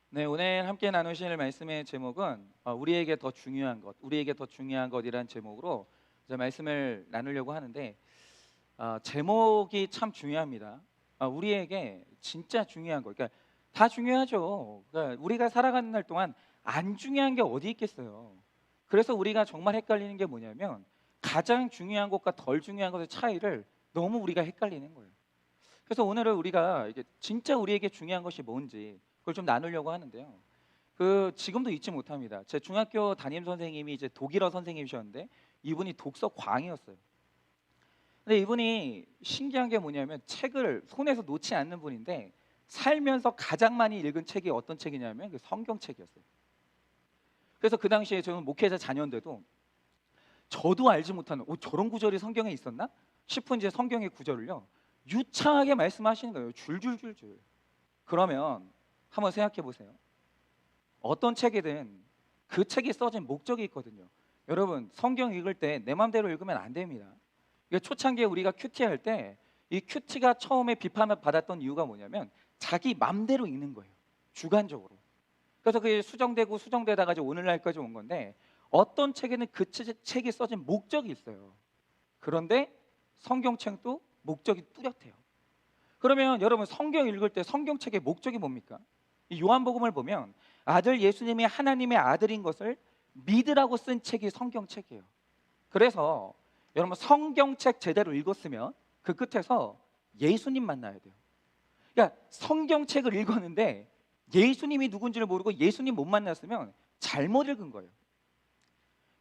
네, 오늘 함께 나누실 말씀의 제목은 우리에게 더 중요한 것, 우리에게 더 중요한 것이라는 제목으로 이제 말씀을 나누려고 하는데 제목이 참 중요합니다. 우리에게 진짜 중요한 것, 그러니까 다 중요하죠. 그러니까 우리가 살아가는 날 동안 안 중요한 게 어디 있겠어요. 그래서 우리가 정말 헷갈리는 게 뭐냐면 가장 중요한 것과 덜 중요한 것의 차이를 너무 우리가 헷갈리는 거예요. 그래서 오늘은 우리가 이게 진짜 우리에게 중요한 것이 뭔지 그걸 좀 나누려고 하는데요. 지금도 잊지 못합니다. 제 중학교 담임 선생님이 이제 독일어 선생님이셨는데 이분이 독서 광이었어요. 근데 이분이 신기한 게 뭐냐면 책을 손에서 놓지 않는 분인데 살면서 가장 많이 읽은 책이 어떤 책이냐면 그 성경책이었어요. 그래서 그 당시에 저는 목회자 자녀인데도 저도 알지 못하는 저런 구절이 성경에 있었나 싶은 이제 성경의 구절을요 유창하게 말씀하시는 거예요. 줄줄줄줄. 그러면 한번 생각해 보세요. 어떤 책이든 그 책이 써진 목적이 있거든요. 여러분 성경 읽을 때 내 마음대로 읽으면 안 됩니다. 이게 초창기에 우리가 큐티 할 때 이 큐티가 처음에 비판을 받았던 이유가 뭐냐면 자기 맘대로 읽는 거예요. 주관적으로. 그래서 그게 수정되고 수정되다가 이제 오늘날까지 온 건데 어떤 책에는 그 책이 써진 목적이 있어요. 그런데 성경책도 목적이 뚜렷해요. 그러면 여러분 성경 읽을 때 성경책의 목적이 뭡니까? 이 요한복음을 보면 아들 예수님이 하나님의 아들인 것을 믿으라고 쓴 책이 성경책이에요. 그래서 여러분 성경책 제대로 읽었으면 그 끝에서 예수님 만나야 돼요. 그러니까 성경책을 읽었는데 예수님이 누군지를 모르고 예수님 못 만났으면 잘못 읽은 거예요.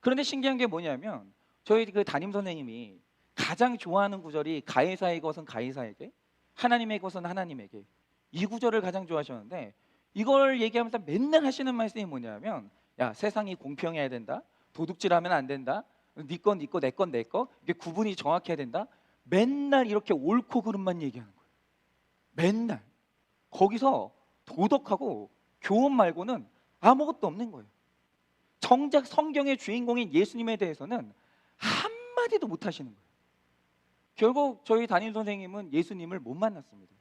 그런데 신기한 게 뭐냐면 저희 그 담임 선생님이 가장 좋아하는 구절이 가이사의 것은 가이사에게 하나님의 것은 하나님에게 이 구절을 가장 좋아하셨는데 이걸 얘기하면서 맨날 하시는 말씀이 뭐냐면 야 세상이 공평해야 된다 도둑질하면 안 된다 네 건 네 거 내 건 내 거 이게 구분이 정확해야 된다 맨날 이렇게 옳고 그름만 얘기하는 거예요. 맨날 거기서 도덕하고 교훈 말고는 아무것도 없는 거예요. 정작 성경의 주인공인 예수님에 대해서는 한마디도 못 하시는 거예요. 결국 저희 담임 선생님은 예수님을 못 만났습니다.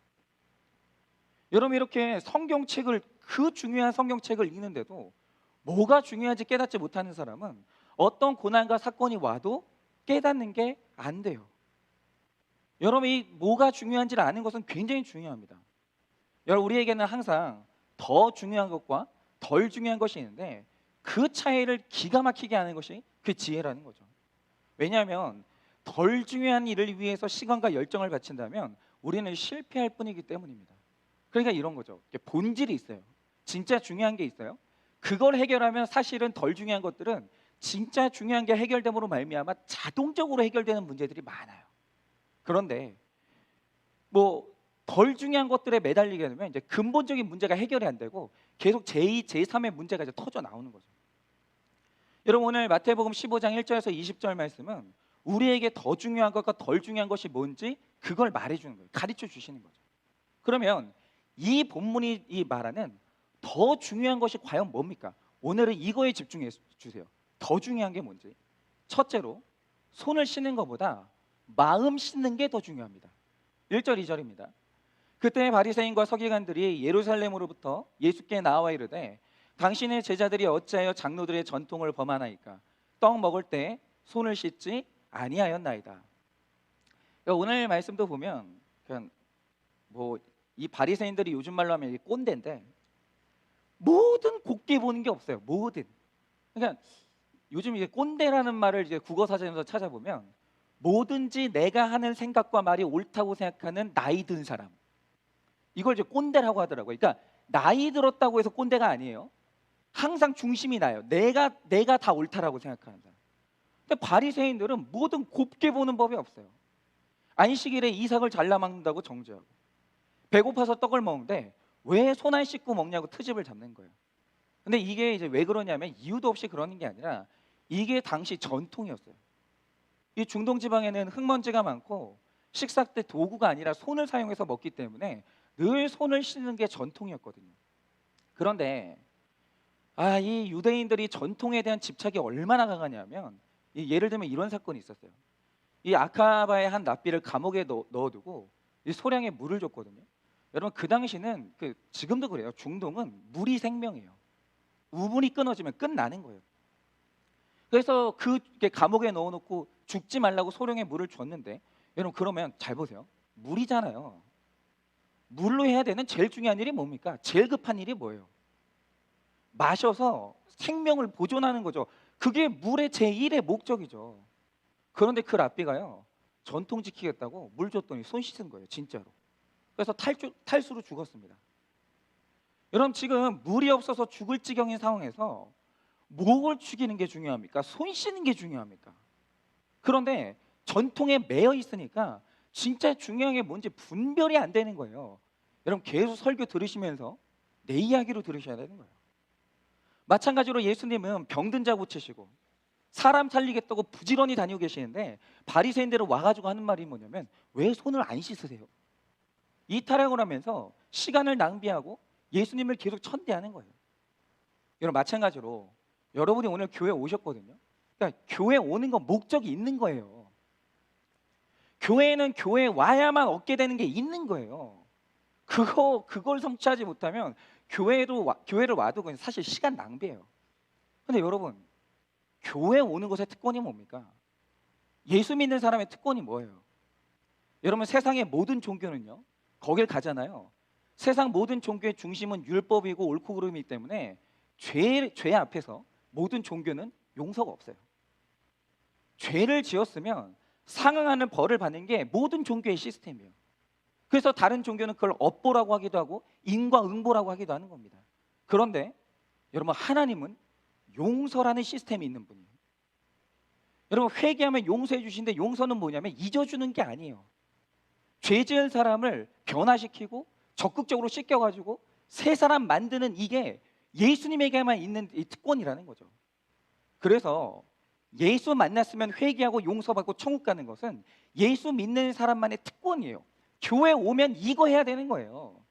여러분 이렇게 성경책을 그 중요한 성경책을 읽는데도 뭐가 중요한지 깨닫지 못하는 사람은 어떤 고난과 사건이 와도 깨닫는 게 안 돼요. 여러분 이 뭐가 중요한지를 아는 것은 굉장히 중요합니다. 여러분 우리에게는 항상 더 중요한 것과 덜 중요한 것이 있는데 그 차이를 기가 막히게 아는 것이 그 지혜라는 거죠. 왜냐하면 덜 중요한 일을 위해서 시간과 열정을 바친다면 우리는 실패할 뿐이기 때문입니다. 그러니까 이런 거죠. 본질이 있어요. 진짜 중요한 게 있어요. 그걸 해결하면 사실은 덜 중요한 것들은 진짜 중요한 게 해결됨으로 말미암아 자동적으로 해결되는 문제들이 많아요. 그런데 뭐 덜 중요한 것들에 매달리게 되면 이제 근본적인 문제가 해결이 안 되고 계속 제2, 제3의 문제가 이제 터져 나오는 거죠. 여러분 오늘 마태복음 15장 1절에서 20절 말씀은 우리에게 더 중요한 것과 덜 중요한 것이 뭔지 그걸 말해주는 거예요. 가르쳐 주시는 거죠. 그러면 이 본문이 이 말하는 더 중요한 것이 과연 뭡니까? 오늘은 이거에 집중해 주세요. 더 중요한 게 뭔지. 첫째로 손을 씻는 것보다 마음 씻는 게 더 중요합니다. 1절 2절입니다. 그때 바리새인과 서기관들이 예루살렘으로부터 예수께 나와 이르되 당신의 제자들이 어찌하여 장로들의 전통을 범하나이까 떡 먹을 때 손을 씻지 아니하였나이다. 그러니까 오늘 말씀도 보면 그냥 이 바리새인들이 요즘 말로 하면 이 꼰대인데 뭐든 곱게 보는 게 없어요. 뭐든. 그러니까 요즘 이제 꼰대라는 말을 이제 국어 사전에서 찾아보면 뭐든지 내가 하는 생각과 말이 옳다고 생각하는 나이 든 사람. 이걸 이제 꼰대라고 하더라고요. 그러니까 나이 들었다고 해서 꼰대가 아니에요. 항상 중심이 나요. 내가 다 옳다라고 생각하는 사람. 근데 바리새인들은 뭐든 곱게 보는 법이 없어요. 안식일에 이삭을 잘라 먹는다고 정죄하고 배고파서 떡을 먹는데 왜 손 안 씻고 먹냐고 트집을 잡는 거예요. 근데 이게 이제 왜 그러냐면 이유도 없이 그러는 게 아니라 이게 당시 전통이었어요. 이 중동 지방에는 흙먼지가 많고 식사 때 도구가 아니라 손을 사용해서 먹기 때문에 늘 손을 씻는 게 전통이었거든요. 그런데 이 유대인들이 전통에 대한 집착이 얼마나 강하냐면 예를 들면 이런 사건이 있었어요. 이 아카바의 한 랍비를 감옥에 넣어두고 이 소량의 물을 줬거든요. 여러분 그 당시는 지금도 그래요. 중동은 물이 생명이에요. 우물이 끊어지면 끝나는 거예요. 그래서 감옥에 넣어놓고 죽지 말라고 소령에 물을 줬는데, 여러분 그러면 잘 보세요. 물이잖아요. 물로 해야 되는 제일 중요한 일이 뭡니까? 제일 급한 일이 뭐예요? 마셔서 생명을 보존하는 거죠. 그게 물의 제1의 목적이죠. 그런데 그 랍비가요, 전통 지키겠다고 물 줬더니 손 씻은 거예요, 진짜로. 그래서 탈수로 죽었습니다. 여러분 지금 물이 없어서 죽을 지경인 상황에서 목을 죽이는 게 중요합니까? 손 씻는 게 중요합니까? 그런데 전통에 매여 있으니까 진짜 중요한 게 뭔지 분별이 안 되는 거예요. 여러분 계속 설교 들으시면서 내 이야기로 들으셔야 되는 거예요. 마찬가지로 예수님은 병든 자 고치시고 사람 살리겠다고 부지런히 다니고 계시는데, 바리새인들은 와가지고 하는 말이 뭐냐면, 왜 손을 안 씻으세요? 이타락을 하면서 시간을 낭비하고 예수님을 계속 천대하는 거예요. 여러분 마찬가지로 여러분이 오늘 교회 오셨거든요. 그러니까 교회 오는 건 목적이 있는 거예요. 교회는 교회에 와야만 얻게 되는 게 있는 거예요. 그걸 성취하지 못하면 교회를 와도 그냥 사실 시간 낭비예요. 근데 여러분, 교회 오는 것의 특권이 뭡니까? 예수 믿는 사람의 특권이 뭐예요? 여러분 세상의 모든 종교는요, 거길 가잖아요. 세상 모든 종교의 중심은 율법이고 옳고 그름이기 때문에 죄 앞에서 모든 종교는 용서가 없어요. 죄를 지었으면 상응하는 벌을 받는 게 모든 종교의 시스템이에요. 그래서 다른 종교는 그걸 업보라고 하기도 하고 인과응보라고 하기도 하는 겁니다. 그런데 여러분 하나님은 용서라는 시스템이 있는 분이에요. 여러분 회개하면 용서해 주시는데, 용서는 뭐냐면 잊어주는 게 아니에요. 죄 지은 사람을 변화시키고 적극적으로 씻겨가지고 새 사람 만드는, 이게 예수님에게만 있는 이 특권이라는 거죠. 그래서 예수 만났으면 회개하고 용서받고 천국 가는 것은 예수 믿는 사람만의 특권이에요. 교회 오면 이거 해야 되는 거예요.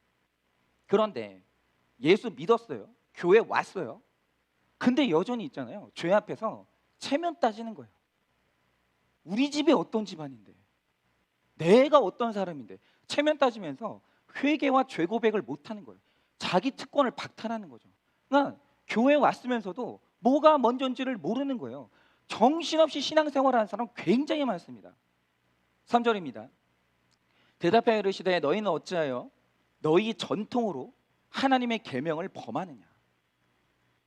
그런데 예수 믿었어요. 교회 왔어요. 근데 여전히 있잖아요. 죄 앞에서 체면 따지는 거예요. 우리 집이 어떤 집안인데, 내가 어떤 사람인데, 체면 따지면서 회개와 죄 고백을 못하는 거예요. 자기 특권을 박탈하는 거죠. 그러니까 교회 왔으면서도 뭐가 먼저인지를 모르는 거예요. 정신없이 신앙생활하는 사람 굉장히 많습니다. 3절입니다. 대답하여 이르시되 너희는 어찌하여 너희 전통으로 하나님의 계명을 범하느냐.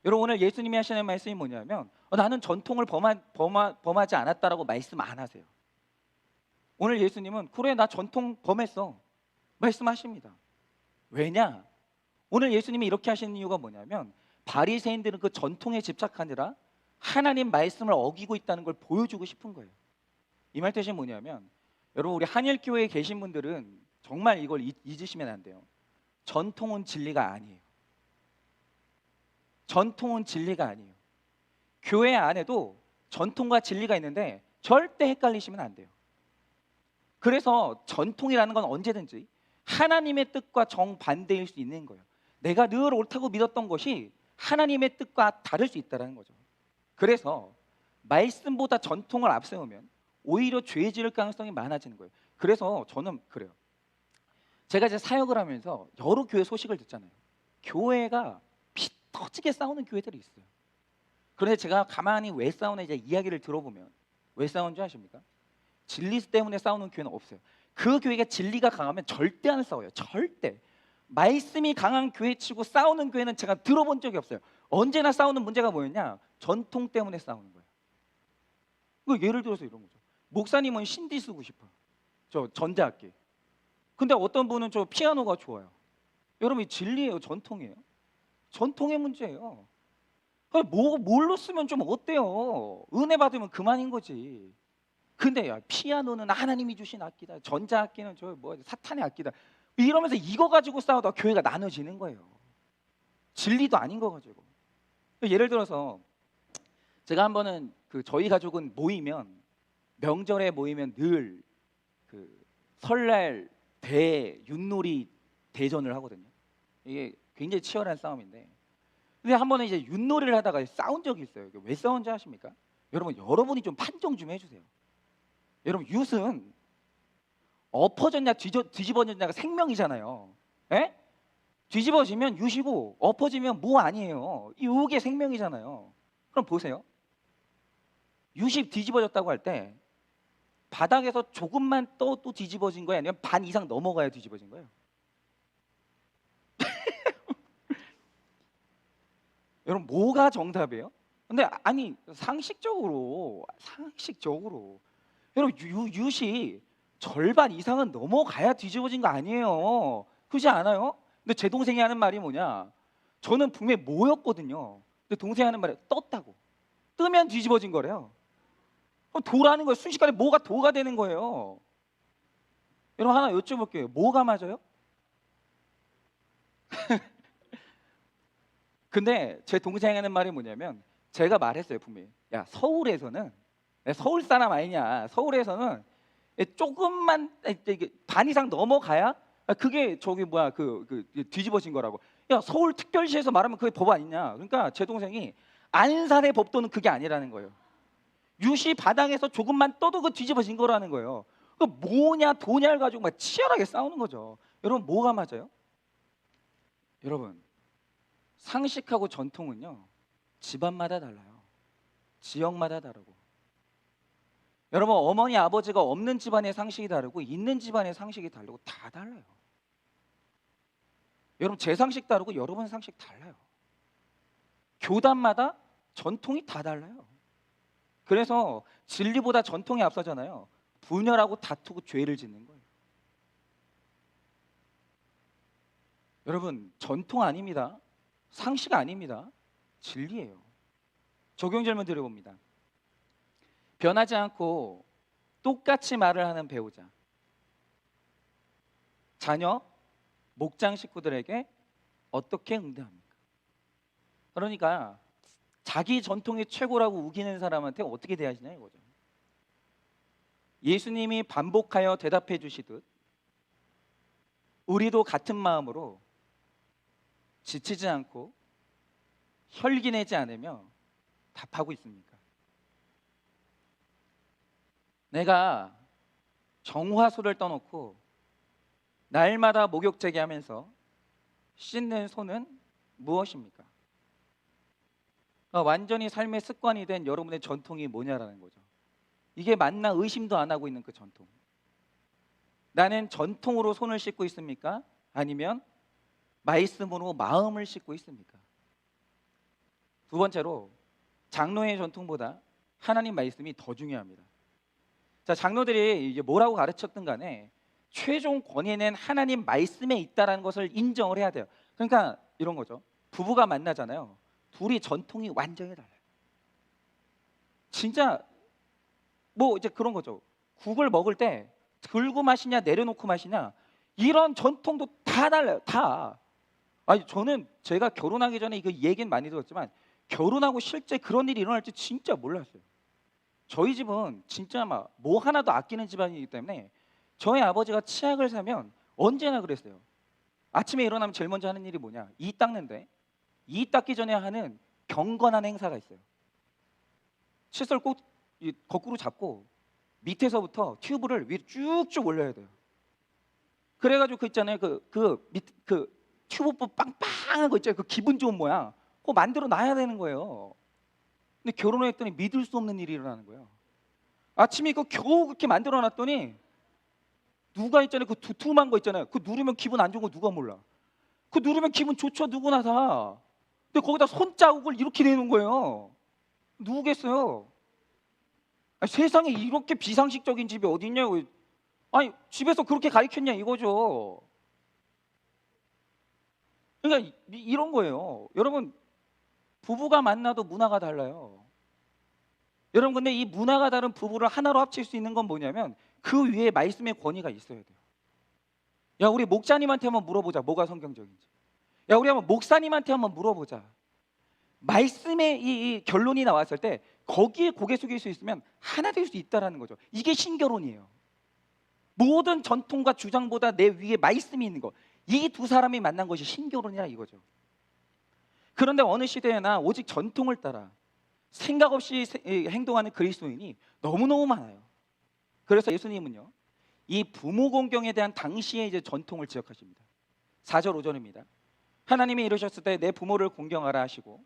여러분 오늘 예수님이 하시는 말씀이 뭐냐면, 나는 전통을 범하지 않았다라고 말씀 안 하세요. 오늘 예수님은 그래 나 전통 범했어 말씀하십니다. 왜냐? 오늘 예수님이 이렇게 하시는 이유가 뭐냐면, 바리새인들은 그 전통에 집착하느라 하나님 말씀을 어기고 있다는 걸 보여주고 싶은 거예요. 이 말 뜻이 뭐냐면, 여러분 우리 한일교회에 계신 분들은 정말 이걸 잊으시면 안 돼요. 전통은 진리가 아니에요. 전통은 진리가 아니에요. 교회 안에도 전통과 진리가 있는데 절대 헷갈리시면 안 돼요. 그래서 전통이라는 건 언제든지 하나님의 뜻과 정반대일 수 있는 거예요. 내가 늘 옳다고 믿었던 것이 하나님의 뜻과 다를 수 있다는 거죠. 그래서 말씀보다 전통을 앞세우면 오히려 죄 지을 가능성이 많아지는 거예요. 그래서 저는 그래요. 제가 이제 사역을 하면서 여러 교회 소식을 듣잖아요. 교회가 피 터지게 싸우는 교회들이 있어요. 그런데 제가 가만히 왜 싸우나 이제 이야기를 들어보면, 왜 싸우는 줄 아십니까? 진리 때문에 싸우는 교회는 없어요. 그 교회가 진리가 강하면 절대 안 싸워요. 절대. 말씀이 강한 교회치고 싸우는 교회는 제가 들어본 적이 없어요. 언제나 싸우는 문제가 뭐였냐? 전통 때문에 싸우는 거예요. 예를 들어서 이런 거죠. 목사님은 신디 쓰고 싶어요. 저 전자악기. 근데 어떤 분은 저 피아노가 좋아요. 여러분 이 진리예요, 전통이에요? 전통의 문제예요. 뭘로 쓰면 좀 어때요? 은혜 받으면 그만인 거지. 근데 야, 피아노는 하나님이 주신 악기다, 전자악기는 저 사탄의 악기다, 이러면서 이거 가지고 싸우다 교회가 나눠지는 거예요. 진리도 아닌 거 가지고. 예를 들어서 제가 한 번은 저희 가족은 모이면, 명절에 모이면 늘 설날 윷놀이 대전을 하거든요. 이게 굉장히 치열한 싸움인데, 근데 한 번은 이제 윷놀이를 하다가 싸운 적이 있어요. 왜 싸운지 아십니까? 여러분이 좀 판정 좀 해주세요. 여러분 윷은 엎어졌냐 뒤집어졌냐가 생명이잖아요. 예? 뒤집어지면 유시고 엎어지면 무 아니에요. 이게 생명이잖아요. 그럼 보세요. 유시 뒤집어졌다고 할 때 바닥에서 조금만 또 뒤집어진 거예요? 아니면 반 이상 넘어가야 뒤집어진 거예요? 여러분 뭐가 정답이에요? 근데 아니 상식적으로 여러분 유시 절반 이상은 넘어가야 뒤집어진 거 아니에요. 그렇지 않아요? 근데 제 동생이 하는 말이 뭐냐, 저는 분명히 모였거든요. 근데 동생이 하는 말이 떴다고. 뜨면 뒤집어진 거래요. 그럼 도라는 거예요. 순식간에 뭐가 도가 되는 거예요. 여러분 하나 여쭤볼게요. 뭐가 맞아요? 근데 제 동생이 하는 말이 뭐냐면, 제가 말했어요 분명히. 야 서울에서는, 서울 사람 아니냐, 서울에서는 조금만 반 이상 넘어가야 그게 저기 뭐야 그 뒤집어진 거라고. 야 서울 특별시에서 말하면 그게 법 아니냐. 그러니까 제 동생이 안산의 법도는 그게 아니라는 거예요. 유시 바닥에서 조금만 떠도 그 뒤집어진 거라는 거예요. 그 뭐냐 도냐를 가지고 막 치열하게 싸우는 거죠. 여러분 뭐가 맞아요? 여러분 상식하고 전통은요 집안마다 달라요. 지역마다 다르고. 여러분 어머니 아버지가 없는 집안의 상식이 다르고 있는 집안의 상식이 다르고 다 달라요. 여러분 제 상식 다르고 여러분 상식 달라요. 교단마다 전통이 다 달라요. 그래서 진리보다 전통이 앞서잖아요. 분열하고 다투고 죄를 짓는 거예요. 여러분 전통 아닙니다. 상식 아닙니다. 진리예요. 적용 질문 드려봅니다. 변하지 않고 똑같이 말을 하는 배우자, 자녀, 목장 식구들에게 어떻게 응대합니까? 그러니까 자기 전통이 최고라고 우기는 사람한테 어떻게 대하시냐 이거죠. 예수님이 반복하여 대답해 주시듯 우리도 같은 마음으로 지치지 않고 혈기 내지 않으며 답하고 있습니까? 내가 정화수를 떠놓고 날마다 목욕 재개하면서 씻는 손은 무엇입니까? 완전히 삶의 습관이 된 여러분의 전통이 뭐냐라는 거죠. 이게 맞나 의심도 안 하고 있는 그 전통. 나는 전통으로 손을 씻고 있습니까? 아니면 말씀으로 마음을 씻고 있습니까? 두 번째로 장로의 전통보다 하나님 말씀이 더 중요합니다. 자, 장로들이 이제 뭐라고 가르쳤든 간에 최종 권위는 하나님 말씀에 있다라는 것을 인정을 해야 돼요. 그러니까 이런 거죠. 부부가 만나잖아요. 둘이 전통이 완전히 달라요. 진짜 뭐 이제 그런 거죠. 국을 먹을 때 들고 마시냐 내려놓고 마시냐 이런 전통도 다 달라요. 다. 아니 저는 제가 결혼하기 전에 이거 얘기는 많이 들었지만 결혼하고 실제 그런 일이 일어날지 진짜 몰랐어요. 저희 집은 진짜 막 뭐 하나도 아끼는 집안이기 때문에 저희 아버지가 치약을 사면 언제나 그랬어요. 아침에 일어나면 제일 먼저 하는 일이 뭐냐? 이 닦는데 이 닦기 전에 하는 경건한 행사가 있어요. 칫솔 꼭 거꾸로 잡고 밑에서부터 튜브를 위로 쭉쭉 올려야 돼요. 그래가지고 그 있잖아요. 그 튜브부 빵빵한 거 있잖아요. 그 기분 좋은 모양 그거 만들어 놔야 되는 거예요. 근데 결혼을 했더니 믿을 수 없는 일이 일어나는 거예요. 아침에 이거 겨우 그렇게 만들어 놨더니 누가 있잖아요. 그 두툼한 거 있잖아요. 그 누르면 기분 안 좋은 거 누가 몰라. 그 누르면 기분 좋죠. 누구나 다. 근데 거기다 손자국을 이렇게 내놓은 거예요. 누구겠어요? 아니, 세상에 이렇게 비상식적인 집이 어디 있냐고. 아니 집에서 그렇게 가르쳤냐 이거죠. 그러니까 이런 거예요. 여러분 부부가 만나도 문화가 달라요. 여러분 근데 이 문화가 다른 부부를 하나로 합칠 수 있는 건 뭐냐면 그 위에 말씀의 권위가 있어야 돼요. 야 우리 목자님한테 한번 물어보자. 뭐가 성경적인지. 야 우리 한번 목사님한테 한번 물어보자. 말씀의 이 결론이 나왔을 때 거기에 고개 숙일 수 있으면 하나 될 수 있다라는 거죠. 이게 신결혼이에요. 모든 전통과 주장보다 내 위에 말씀이 있는 거. 이 두 사람이 만난 것이 신결혼이라 이거죠. 그런데 어느 시대에나 오직 전통을 따라 생각 없이 행동하는 그리스도인이 너무너무 많아요. 그래서 예수님은요 이 부모 공경에 대한 당시의 이제 전통을 지적하십니다. 4절 5절입니다. 하나님이 이르셨을 때 내 부모를 공경하라 하시고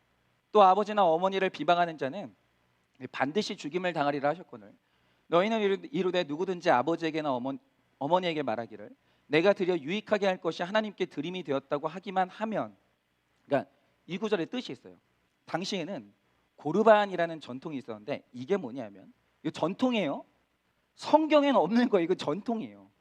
또 아버지나 어머니를 비방하는 자는 반드시 죽임을 당하리라 하셨거늘 너희는 이르되 누구든지 아버지에게나 어머니에게 말하기를 내가 드려 유익하게 할 것이 하나님께 드림이 되었다고 하기만 하면, 그러니까 이 구절의 뜻이 있어요. 당시에는 고르반이라는 전통이 있었는데 이게 뭐냐면 이거 전통이에요. 성경에는 없는 거예요. 이거 전통이에요.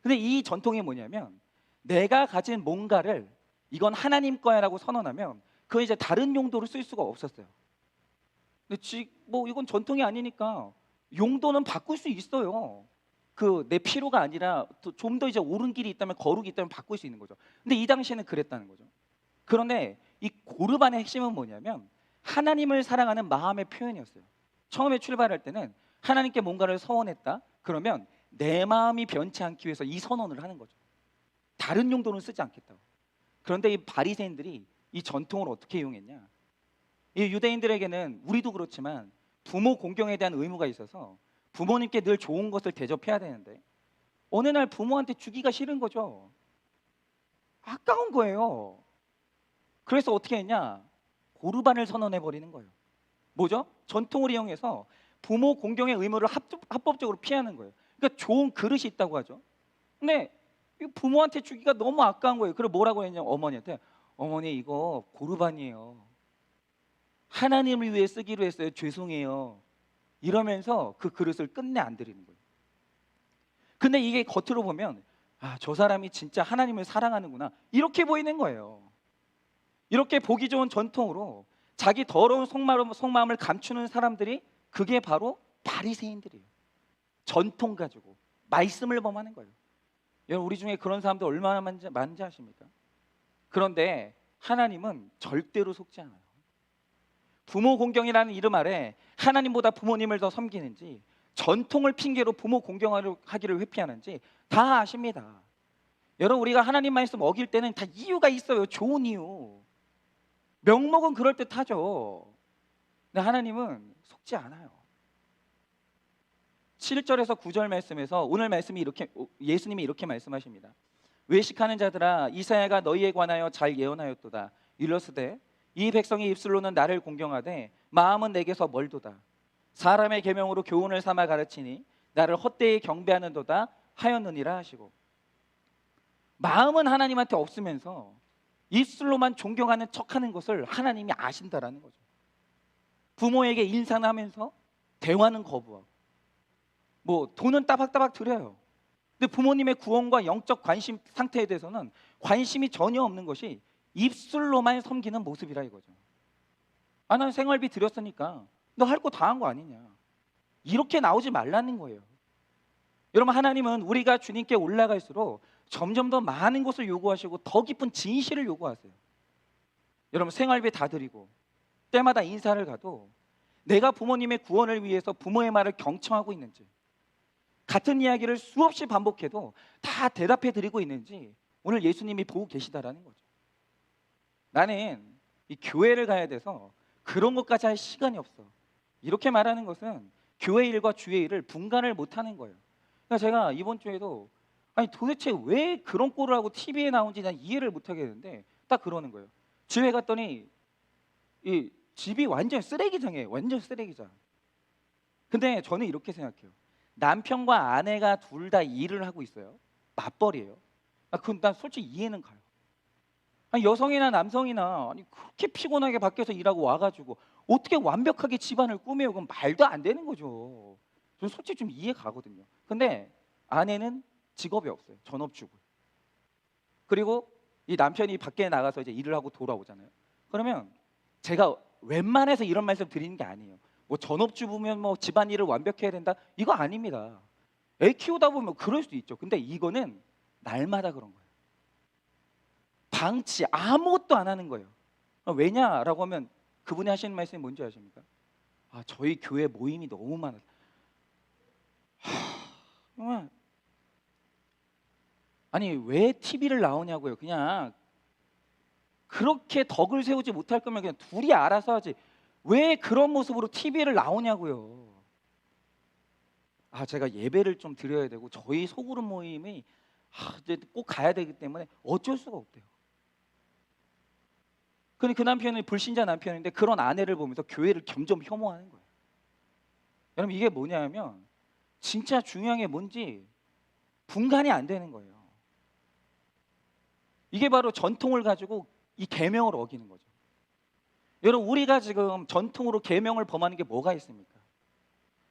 근데 이 전통이 뭐냐면 내가 가진 뭔가를 이건 하나님 거야라고 선언하면 그거 이제 다른 용도로 쓸 수가 없었어요. 근데 뭐 이건 전통이 아니니까 용도는 바꿀 수 있어요. 그 내 필요가 아니라 좀 더 이제 옳은 길이 있다면 거룩이 있다면 바꿀 수 있는 거죠. 근데 이 당시에는 그랬다는 거죠. 그런데 이 고르반의 핵심은 뭐냐면 하나님을 사랑하는 마음의 표현이었어요. 처음에 출발할 때는 하나님께 뭔가를 서원했다. 그러면 내 마음이 변치 않기 위해서 이 선언을 하는 거죠. 다른 용도는 쓰지 않겠다고. 그런데 이 바리새인들이 이 전통을 어떻게 이용했냐? 이 유대인들에게는 우리도 그렇지만 부모 공경에 대한 의무가 있어서 부모님께 늘 좋은 것을 대접해야 되는데 어느 날 부모한테 주기가 싫은 거죠. 아까운 거예요. 그래서 어떻게 했냐? 고르반을 선언해 버리는 거예요. 뭐죠? 전통을 이용해서 부모 공경의 의무를 합법적으로 피하는 거예요. 그러니까 좋은 그릇이 있다고 하죠. 근데 부모한테 주기가 너무 아까운 거예요. 그래서 뭐라고 했냐? 어머니한테 어머니 이거 고르반이에요. 하나님을 위해 쓰기로 했어요. 죄송해요. 이러면서 그 그릇을 끝내 안 드리는 거예요. 근데 이게 겉으로 보면 저 사람이 진짜 하나님을 사랑하는구나 이렇게 보이는 거예요. 이렇게 보기 좋은 전통으로 자기 더러운 속마음을 감추는 사람들이 그게 바로 바리새인들이에요. 전통 가지고 말씀을 범하는 거예요. 여러분 우리 중에 그런 사람들 얼마나 많은지 아십니까? 그런데 하나님은 절대로 속지 않아요. 부모 공경이라는 이름 아래 하나님보다 부모님을 더 섬기는지 전통을 핑계로 부모 공경하기를 회피하는지 다 아십니다. 여러분 우리가 하나님 말씀 어길 때는 다 이유가 있어요. 좋은 이유. 명목은 그럴듯하죠. 근데 하나님은 속지 않아요. 7절에서 9절 말씀에서 오늘 말씀이 예수님이 이렇게 말씀하십니다. 외식하는 자들아 이사야가 너희에 관하여 잘 예언하였도다. 이르시되 이 백성이 입술로는 나를 공경하되 마음은 내게서 멀도다. 사람의 계명으로 교훈을 삼아 가르치니 나를 헛되이 경배하는도다 하였느니라 하시고, 마음은 하나님한테 없으면서 입술로만 존경하는 척하는 것을 하나님이 아신다라는 거죠. 부모에게 인사하면서 대화는 거부하고 뭐 돈은 따박따박 드려요. 근데 부모님의 구원과 영적 관심 상태에 대해서는 관심이 전혀 없는 것이 입술로만 섬기는 모습이라 이거죠. 난 생활비 드렸으니까 너 할 거 다 한 거 아니냐. 이렇게 나오지 말라는 거예요. 여러분 하나님은 우리가 주님께 올라갈수록 점점 더 많은 것을 요구하시고 더 깊은 진실을 요구하세요. 여러분 생활비 다 드리고 때마다 인사를 가도 내가 부모님의 구원을 위해서 부모의 말을 경청하고 있는지, 같은 이야기를 수없이 반복해도 다 대답해 드리고 있는지 오늘 예수님이 보고 계시다라는 거죠. 나는 이 교회를 가야 돼서 그런 것까지 할 시간이 없어. 이렇게 말하는 것은 교회 일과 주의 일을 분간을 못하는 거예요. 그러니까 제가 이번 주에도 도대체 왜 그런 꼴을 하고 TV에 나온지 난 이해를 못하겠는데 딱 그러는 거예요. 집에 갔더니 이 집이 완전 쓰레기장이에요. 완전 쓰레기장. 근데 저는 이렇게 생각해요. 남편과 아내가 둘 다 일을 하고 있어요. 맞벌이에요. 그건 난 솔직히 이해는 가요. 여성이나 남성이나 그렇게 피곤하게 밖에서 일하고 와가지고 어떻게 완벽하게 집안을 꾸며요? 그건 말도 안 되는 거죠. 저는 솔직히 좀 이해 가거든요. 근데 아내는 직업이 없어요. 전업주부. 그리고 이 남편이 밖에 나가서 이제 일을 하고 돌아오잖아요. 그러면 제가 웬만해서 이런 말씀 드리는 게 아니에요. 뭐 전업주부면 뭐 집안일을 완벽해야 된다? 이거 아닙니다. 애 키우다 보면 그럴 수도 있죠. 근데 이거는 날마다 그런 거예요. 방치 아무것도 안 하는 거예요. 왜냐라고 하면 그분이 하시는 말씀이 뭔지 아십니까? 저희 교회 모임이 너무 많아서. 정말 아니 왜 TV를 나오냐고요. 그냥 그렇게 덕을 세우지 못할 거면 그냥 둘이 알아서 하지. 왜 그런 모습으로 TV를 나오냐고요. 제가 예배를 좀 드려야 되고 저희 소그룹 모임이 이제 꼭 가야 되기 때문에 어쩔 수가 없대요. 근데 그 남편은 불신자 남편인데 그런 아내를 보면서 교회를 점점 혐오하는 거예요. 여러분 이게 뭐냐면 진짜 중요한 게 뭔지 분간이 안 되는 거예요. 이게 바로 전통을 가지고 이 계명을 어기는 거죠. 여러분 우리가 지금 전통으로 계명을 범하는 게 뭐가 있습니까?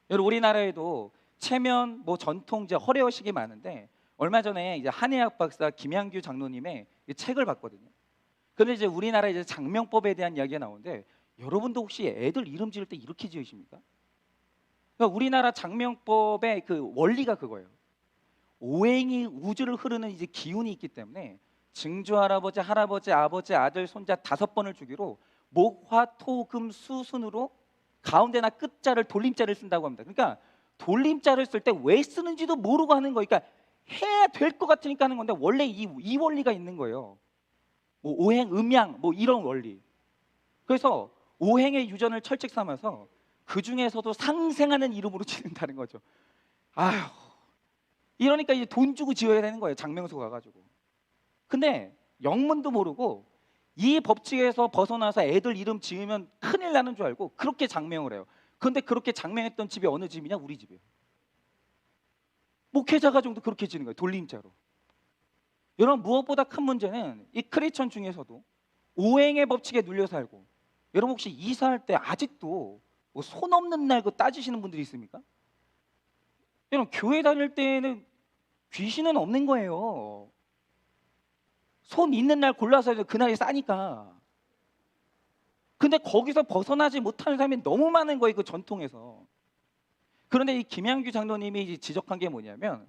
여러분 우리나라에도 체면 뭐 전통 이제 허례허식이 많은데 얼마 전에 이제 한의학 박사 김양규 장로님의 이 책을 봤거든요. 근데 이제 우리나라 이제 장명법에 대한 이야기가 나오는데 여러분도 혹시 애들 이름 지을 때 이렇게 지으십니까? 그러니까 우리나라 장명법의 그 원리가 그거예요. 오행이 우주를 흐르는 이제 기운이 있기 때문에 증조 할아버지, 할아버지, 아버지, 아들, 손자 5번을 주기로 목, 화, 토, 금, 수 순으로 가운데나 끝자를 돌림자를 쓴다고 합니다. 그러니까 돌림자를 쓸 때 왜 쓰는지도 모르고 하는 거예요. 그러니까 해야 될 것 같으니까 하는 건데 원래 이 원리가 있는 거예요. 뭐 오행, 음양 뭐 이런 원리. 그래서 오행의 유전을 철칙 삼아서 그 중에서도 상생하는 이름으로 짓는다는 거죠. 아휴, 이러니까 이제 돈 주고 지어야 되는 거예요. 장명소 가가지고. 근데 영문도 모르고 이 법칙에서 벗어나서 애들 이름 지으면 큰일 나는 줄 알고 그렇게 장명을 해요. 근데 그렇게 장명했던 집이 어느 집이냐? 우리 집이에요. 목회자 가정도 그렇게 지는 거예요. 돌림자로. 여러분 무엇보다 큰 문제는 이 크리스천 중에서도 오행의 법칙에 눌려 살고 여러분 혹시 이사할 때 아직도 뭐 손 없는 날 그 따지시는 분들이 있습니까? 여러분 교회 다닐 때는 귀신은 없는 거예요. 손 있는 날 골라서 그날이 싸니까. 근데 거기서 벗어나지 못하는 사람이 너무 많은 거예요. 그 전통에서. 그런데 이 김양규 장로님이 지적한 게 뭐냐면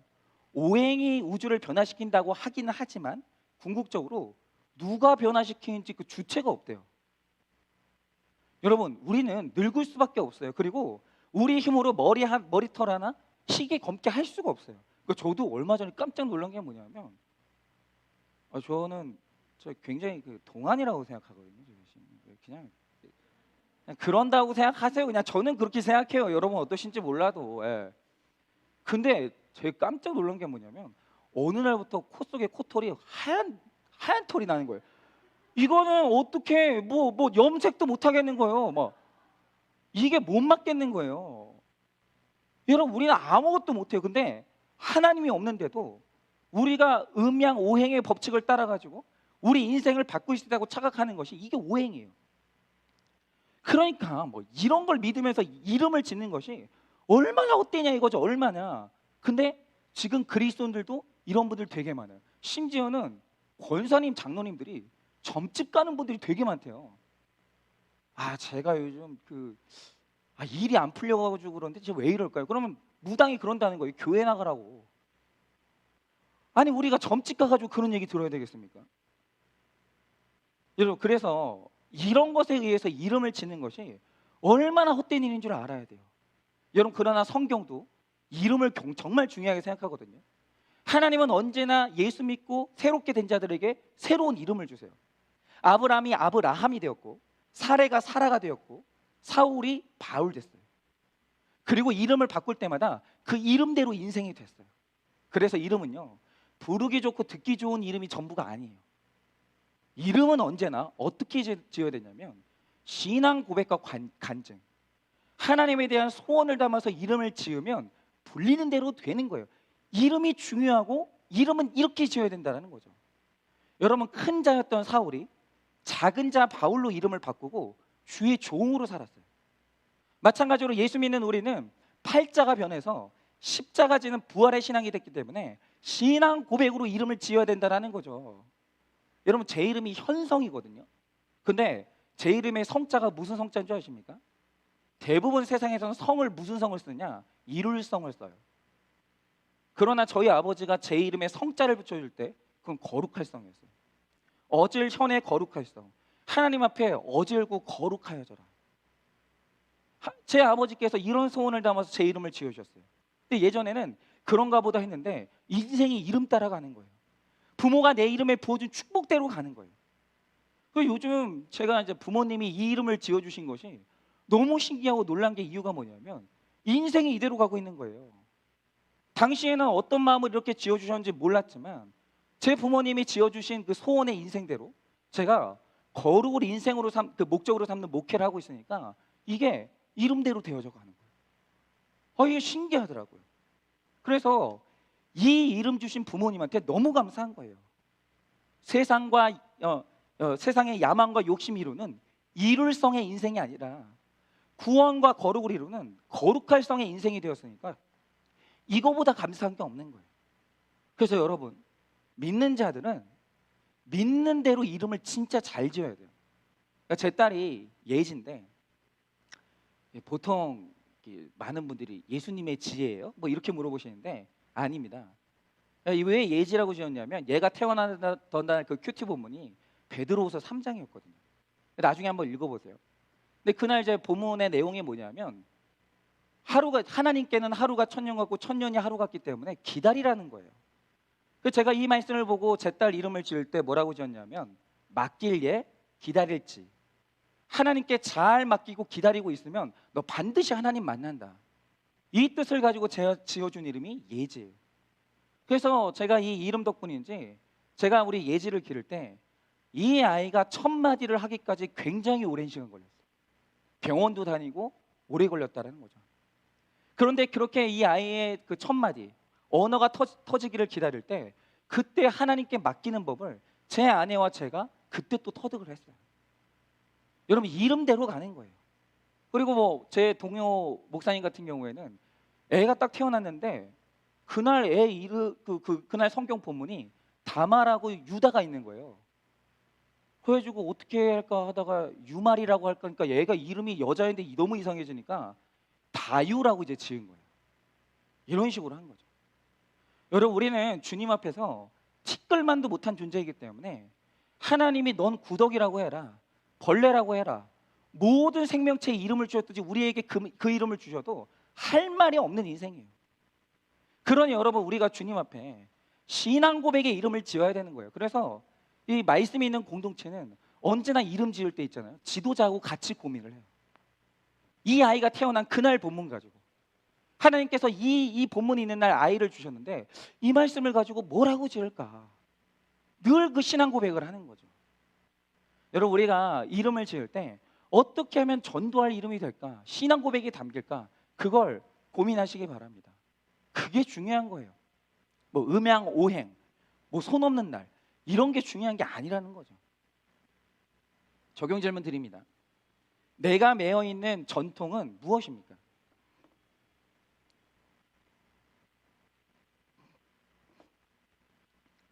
오행이 우주를 변화시킨다고 하기는 하지만 궁극적으로 누가 변화시키는지 그 주체가 없대요. 여러분 우리는 늙을 수밖에 없어요. 그리고 우리 힘으로 머리털 하나 시계 검게 할 수가 없어요. 저도 얼마 전에 깜짝 놀란 게 뭐냐면 저는 굉장히 그 동안이라고 생각하거든요. 그냥 그런다고 생각하세요. 그냥 저는 그렇게 생각해요. 여러분 어떠신지 몰라도. 예. 근데 제가 깜짝 놀란 게 뭐냐면 어느 날부터 코 속에 코털이 하얀 털이 나는 거예요. 이거는 어떻게 뭐 염색도 못 하겠는 거예요. 막 이게 못 맞겠는 거예요. 여러분 우리는 아무것도 못 해요. 근데 하나님이 없는데도 우리가 음양 오행의 법칙을 따라 가지고 우리 인생을 바꿀 수 있다고 착각하는 것이 이게 오행이에요. 그러니까 뭐 이런 걸 믿으면서 이름을 짓는 것이 얼마나 헛되냐 이거죠. 얼마나. 근데 지금 그리스도인들도 이런 분들 되게 많아요. 심지어는 권사님 장로님들이 점집 가는 분들이 되게 많대요. 제가 요즘 일이 안 풀려가지고 그런데 제가 왜 이럴까요? 그러면 무당이 그런다는 거예요. 교회 나가라고. 아니 우리가 점집 가가지고 그런 얘기 들어야 되겠습니까? 여러분 그래서 이런 것에 의해서 이름을 짓는 것이 얼마나 헛된 일인 줄 알아야 돼요. 여러분 그러나 성경도 이름을 정말 중요하게 생각하거든요. 하나님은 언제나 예수 믿고 새롭게 된 자들에게 새로운 이름을 주세요. 아브라함이 아브라함이 되었고 사레가 사라가 되었고 사울이 바울 됐어요. 그리고 이름을 바꿀 때마다 그 이름대로 인생이 됐어요. 그래서 이름은요 부르기 좋고 듣기 좋은 이름이 전부가 아니에요. 이름은 언제나 어떻게 지어야 되냐면 신앙 고백과 간증, 하나님에 대한 소원을 담아서 이름을 지으면 불리는 대로 되는 거예요. 이름이 중요하고 이름은 이렇게 지어야 된다는 거죠. 여러분 큰 자였던 사울이 작은 자 바울로 이름을 바꾸고 주의 종으로 살았어요. 마찬가지로 예수 믿는 우리는 팔자가 변해서 십자가 지는 부활의 신앙이 됐기 때문에 신앙 고백으로 이름을 지어야 된다는 거죠. 여러분 제 이름이 현성이거든요. 근데 제 이름의 성자가 무슨 성자인 줄 아십니까? 대부분 세상에서는 성을 무슨 성을 쓰냐? 이룰성을 써요. 그러나 저희 아버지가 제 이름에 성자를 붙여줄 때 그건 거룩할 성이었어요. 어질 현의 거룩할 성. 하나님 앞에 어질고 거룩하여져라. 제 아버지께서 이런 소원을 담아서 제 이름을 지어주셨어요. 근데 예전에는 그런가 보다 했는데 인생이 이름 따라가는 거예요. 부모가 내 이름에 부어준 축복대로 가는 거예요. 요즘 제가 이제 부모님이 이 이름을 지어주신 것이 너무 신기하고 놀란 게 이유가 뭐냐면 인생이 이대로 가고 있는 거예요. 당시에는 어떤 마음을 이렇게 지어주셨는지 몰랐지만 제 부모님이 지어주신 그 소원의 인생대로 제가 거룩을 인생으로 그 목적으로 삼는 목회를 하고 있으니까 이게 이름대로 되어져 가는 거예요. 이게 신기하더라고요. 그래서 이 이름 주신 부모님한테 너무 감사한 거예요. 세상과 세상의 야망과 욕심 이루는 이룰성의 인생이 아니라 구원과 거룩을 이루는 거룩할 성의 인생이 되었으니까 이거보다 감사한 게 없는 거예요. 그래서 여러분, 믿는 자들은 믿는 대로 이름을 진짜 잘 지어야 돼요. 그러니까 제 딸이 예지인데 보통 많은 분들이 예수님의 지혜예요? 뭐 이렇게 물어보시는데 아닙니다. 왜 예지라고 지었냐면 얘가 태어나던 날 그 큐티 본문이 베드로후서 3장이었거든요. 나중에 한번 읽어보세요. 근데 그날 제 본문의 내용이 뭐냐면 하나님께는 하루가 천년 같고 천년이 하루 같기 때문에 기다리라는 거예요. 그래서 제가 이 말씀을 보고 제 딸 이름을 지을 때 뭐라고 지었냐면 맡길 예 기다릴지. 하나님께 잘 맡기고 기다리고 있으면 너 반드시 하나님 만난다. 이 뜻을 가지고 제가 지어준 이름이 예지예요. 그래서 제가 이 이름 덕분인지 제가 우리 예지를 기를 때 이 아이가 첫 마디를 하기까지 굉장히 오랜 시간 걸렸어요. 병원도 다니고 오래 걸렸다는 거죠. 그런데 그렇게 이 아이의 그 첫 마디 언어가 터지기를 기다릴 때 그때 하나님께 맡기는 법을 제 아내와 제가 그때 또 터득을 했어요. 여러분, 이름대로 가는 거예요. 그리고 뭐 제 동료 목사님 같은 경우에는 애가 딱 태어났는데 그날 애 이름 그날 성경 본문이 다말하고 유다가 있는 거예요. 그래가지고 어떻게 할까 하다가 유말이라고 할까 하니까 얘가 이름이 여자인데 너무 이상해지니까 다유라고 이제 지은 거예요. 이런 식으로 한 거죠. 여러분, 우리는 주님 앞에서 티끌만도 못한 존재이기 때문에 하나님이 넌 구덕이라고 해라, 벌레라고 해라, 모든 생명체의 이름을 주셨듯이 우리에게 그 이름을 주셔도 할 말이 없는 인생이에요. 그러니 여러분, 우리가 주님 앞에 신앙 고백의 이름을 지어야 되는 거예요. 그래서 이 말씀이 있는 공동체는 언제나 이름 지을 때 있잖아요, 지도자하고 같이 고민을 해요. 이 아이가 태어난 그날 본문 가지고 하나님께서 이 본문이 있는 날 아이를 주셨는데 이 말씀을 가지고 뭐라고 지을까? 늘 그 신앙 고백을 하는 거죠. 여러분, 우리가 이름을 지을 때 어떻게 하면 전도할 이름이 될까? 신앙 고백이 담길까? 그걸 고민하시기 바랍니다. 그게 중요한 거예요. 뭐 음양 오행, 뭐 손 없는 날, 이런 게 중요한 게 아니라는 거죠. 적용 질문 드립니다. 내가 매여 있는 전통은 무엇입니까?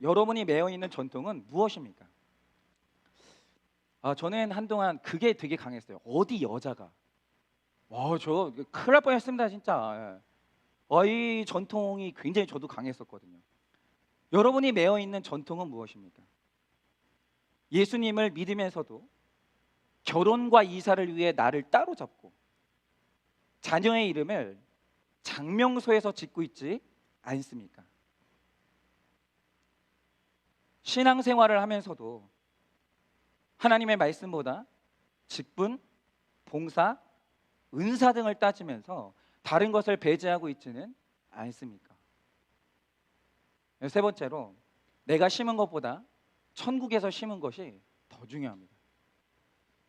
여러분이 매여 있는 전통은 무엇입니까? 저는 한동안 그게 되게 강했어요. 어디 여자가 저 큰일 날 뻔했습니다 진짜. 이 전통이 굉장히 저도 강했었거든요. 여러분이 매여 있는 전통은 무엇입니까? 예수님을 믿으면서도 결혼과 이사를 위해 나를 따로 잡고 자녀의 이름을 장명소에서 짓고 있지 않습니까? 신앙생활을 하면서도 하나님의 말씀보다 직분, 봉사, 은사 등을 따지면서 다른 것을 배제하고 있지는 않습니까? 세 번째로, 내가 심은 것보다 천국에서 심은 것이 더 중요합니다.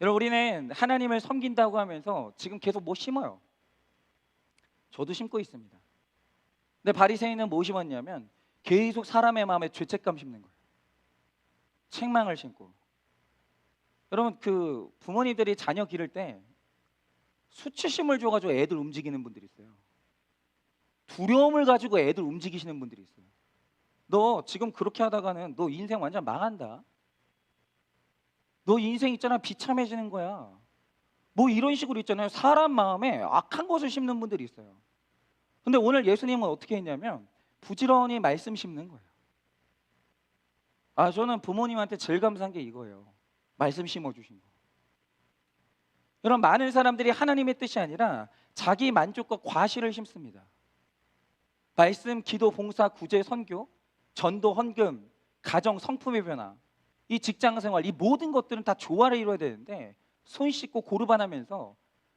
여러분, 우리는 하나님을 섬긴다고 하면서 지금 계속 뭐 심어요. 저도 심고 있습니다. 근데 바리새인은 뭐 심었냐면 계속 사람의 마음에 죄책감 심는 거예요. 책망을 심고. 여러분, 그 부모님들이 자녀 기를 때 수치심을 줘가지고 애들 움직이는 분들이 있어요. 두려움을 가지고 애들 움직이시는 분들이 있어요. 너 지금 그렇게 하다가는 너 인생 완전 망한다. 너 인생 있잖아 비참해지는 거야. 뭐 이런 식으로 있잖아요. 사람 마음에 악한 것을 심는 분들이 있어요. 근데 오늘 예수님은 어떻게 했냐면 부지런히 말씀 심는 거예요. 저는 부모님한테 제일 감사한 게 이거예요. 말씀 심어주신 거. 여러분, 많은 사람들이 하나님의 뜻이 아니라 자기 만족과 과실을 심습니다. 말씀, 기도, 봉사, 구제, 선교, 전도, 헌금, 가정, 성품의 변화, 이 직장생활, 이 모든 것들은 다 조화를 이루어야 되는데 손 씻고 고르반하면서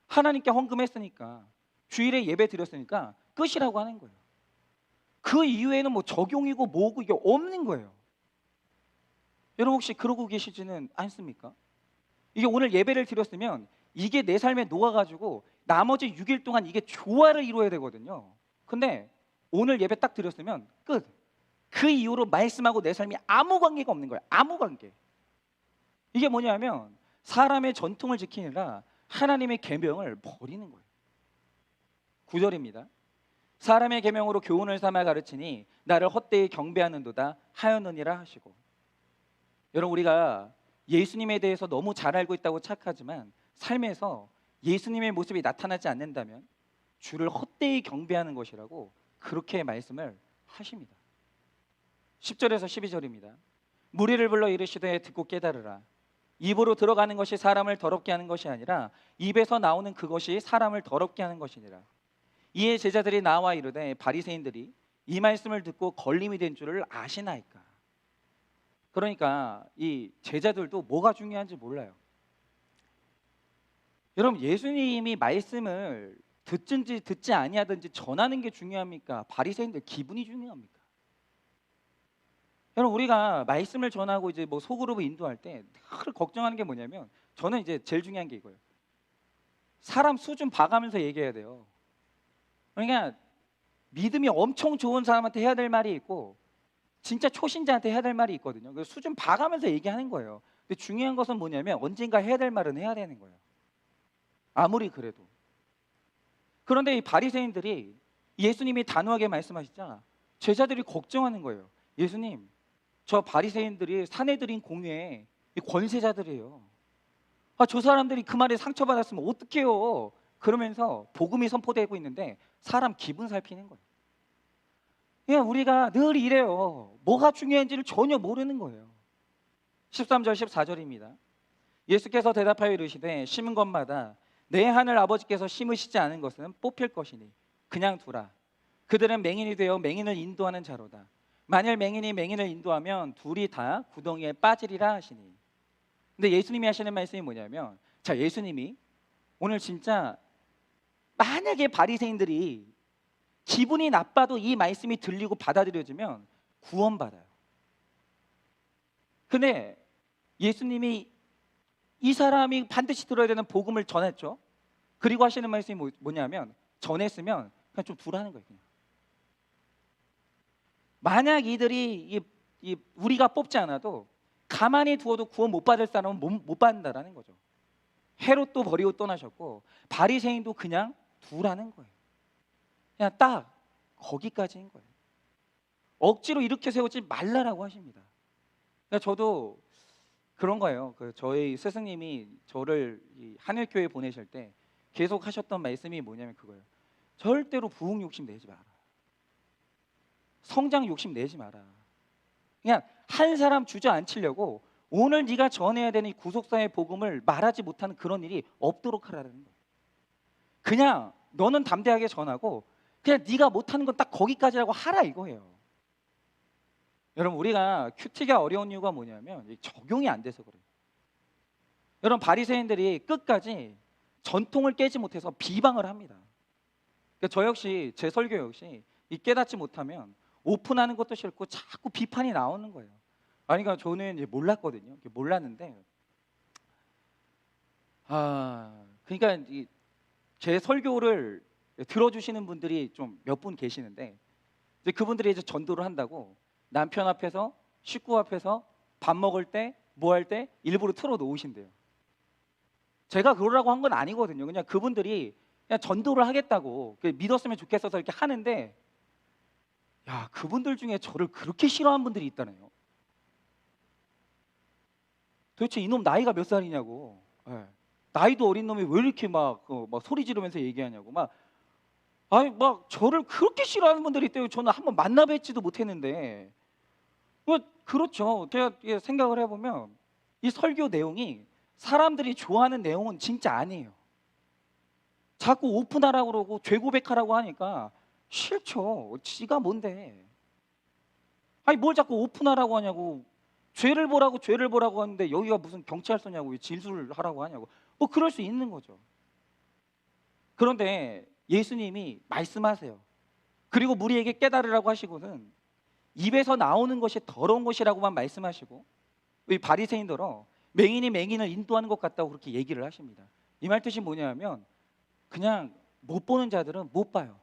하나님께 헌금했으니까, 주일에 예배 드렸으니까 끝이라고 하는 거예요. 그 이후에는 뭐 적용이고 뭐고 이게 없는 거예요. 여러분 혹시 그러고 계시지는 않습니까? 이게 오늘 예배를 드렸으면 이게 내 삶에 녹아가지고 나머지 6일 동안 이게 조화를 이루어야 되거든요. 근데 오늘 예배 딱 드렸으면 끝. 그 이후로 말씀하고 내 삶이 아무 관계가 없는 거예요. 아무 관계. 이게 뭐냐면 사람의 전통을 지키느라 하나님의 계명을 버리는 거예요. 9절입니다. 사람의 계명으로 교훈을 삼아 가르치니 나를 헛되이 경배하는도다 하였느니라 하시고. 여러분 우리가 예수님에 대해서 너무 잘 알고 있다고 착하지만 삶에서 예수님의 모습이 나타나지 않는다면 주를 헛되이 경배하는 것이라고 그렇게 말씀을 하십니다. 10절에서 12절입니다. 무리를 불러 이르시되 듣고 깨달으라. 입으로 들어가는 것이 사람을 더럽게 하는 것이 아니라 입에서 나오는 그것이 사람을 더럽게 하는 것이니라. 이에 제자들이 나와 이르되 바리새인들이 이 말씀을 듣고 걸림이 된 줄을 아시나이까. 그러니까 이 제자들도 뭐가 중요한지 몰라요. 여러분 예수님이 말씀을 듣든지 듣지 아니하든지 전하는 게 중요합니까? 바리새인들 기분이 중요합니까? 여러분 우리가 말씀을 전하고 이제 뭐 소그룹을 인도할 때 늘 걱정하는 게 뭐냐면 저는 이제 제일 중요한 게 이거예요. 사람 수준 봐가면서 얘기해야 돼요. 그러니까 믿음이 엄청 좋은 사람한테 해야 될 말이 있고 진짜 초신자한테 해야 될 말이 있거든요. 그래서 수준 봐가면서 얘기하는 거예요. 근데 중요한 것은 뭐냐면 언젠가 해야 될 말은 해야 되는 거예요. 아무리 그래도. 그런데 이 바리새인들이 예수님이 단호하게 말씀하시자 제자들이 걱정하는 거예요. 예수님, 저 바리새인들이 사내들인 공회의 권세자들이에요. 저 사람들이 그 말에 상처받았으면 어떡해요? 그러면서 복음이 선포되고 있는데 사람 기분 살피는 거예요. 그냥 우리가 늘 이래요. 뭐가 중요한지를 전혀 모르는 거예요. 13절 14절입니다. 예수께서 대답하여 이르시되 심은 것마다 내 하늘 아버지께서 심으시지 않은 것은 뽑힐 것이니 그냥 두라. 그들은 맹인이 되어 맹인을 인도하는 자로다. 만일 맹인이 맹인을 인도하면 둘이 다 구덩이에 빠지리라 하시니. 근데 예수님이 하시는 말씀이 뭐냐면 자 예수님이 오늘 진짜 만약에 바리새인들이 기분이 나빠도 이 말씀이 들리고 받아들여지면 구원받아요. 근데 예수님이 이 사람이 반드시 들어야 되는 복음을 전했죠. 그리고 하시는 말씀이 뭐냐면 전했으면 그냥 좀 두라는 거예요. 그냥. 만약 이들이 우리가 뽑지 않아도 가만히 두어도 구원 못 받을 사람은 못 받는다라는 거죠. 헤롯도 버리고 떠나셨고 바리새인도 그냥 두라는 거예요. 그냥 딱 거기까지인 거예요. 억지로 이렇게 세우지 말라라고 하십니다. 그러니까 저도 그런 거예요. 저희 스승님이 저를 이 하늘교회 보내실 때 계속 하셨던 말씀이 뭐냐면 그거예요. 절대로 부흥 욕심 내지 마라. 성장 욕심 내지 마라. 그냥 한 사람 주저앉히려고 오늘 네가 전해야 되는 이 구속사의 복음을 말하지 못하는 그런 일이 없도록 하라는 거예요. 그냥 너는 담대하게 전하고 그냥 네가 못하는 건 딱 거기까지라고 하라 이거예요. 여러분 우리가 큐티가 어려운 이유가 뭐냐면 적용이 안 돼서 그래요. 여러분 바리새인들이 끝까지 전통을 깨지 못해서 비방을 합니다. 그러니까 저 역시 제 설교 역시 이 깨닫지 못하면 오픈하는 것도 싫고 자꾸 비판이 나오는 거예요. 아니 그러니까 저는 이제 몰랐거든요. 몰랐는데 그러니까 제 설교를 들어주시는 분들이 좀 몇 분 계시는데 이제 그분들이 이제 전도를 한다고 남편 앞에서 식구 앞에서 밥 먹을 때 뭐 할 때 일부러 틀어 놓으신대요. 제가 그러라고 한 건 아니거든요. 그냥 그분들이 그냥 전도를 하겠다고 믿었으면 좋겠어서 이렇게 하는데 야 그분들 중에 저를 그렇게 싫어하는 분들이 있다네요. 도대체 이놈 나이가 몇 살이냐고. 네. 나이도 어린 놈이 왜 이렇게 막 소리 지르면서 얘기하냐고 막 저를 그렇게 싫어하는 분들이 있대요. 저는 한번 만나 뵙지도 못했는데 그렇죠. 제가 생각을 해보면 이 설교 내용이 사람들이 좋아하는 내용은 진짜 아니에요. 자꾸 오픈하라고 그러고 죄 고백하라고 하니까 싫죠. 지가 뭔데. 아니 뭘 자꾸 오픈하라고 하냐고. 죄를 보라고 하는데 여기가 무슨 경찰서냐고 진술을 하라고 하냐고. 뭐 그럴 수 있는 거죠. 그런데 예수님이 말씀하세요. 그리고 무리에게 깨달으라고 하시고는 입에서 나오는 것이 더러운 것이라고만 말씀하시고 이 바리새인들어 맹인이 맹인을 인도하는 것 같다고 그렇게 얘기를 하십니다. 이 말 뜻이 뭐냐면 그냥 못 보는 자들은 못 봐요.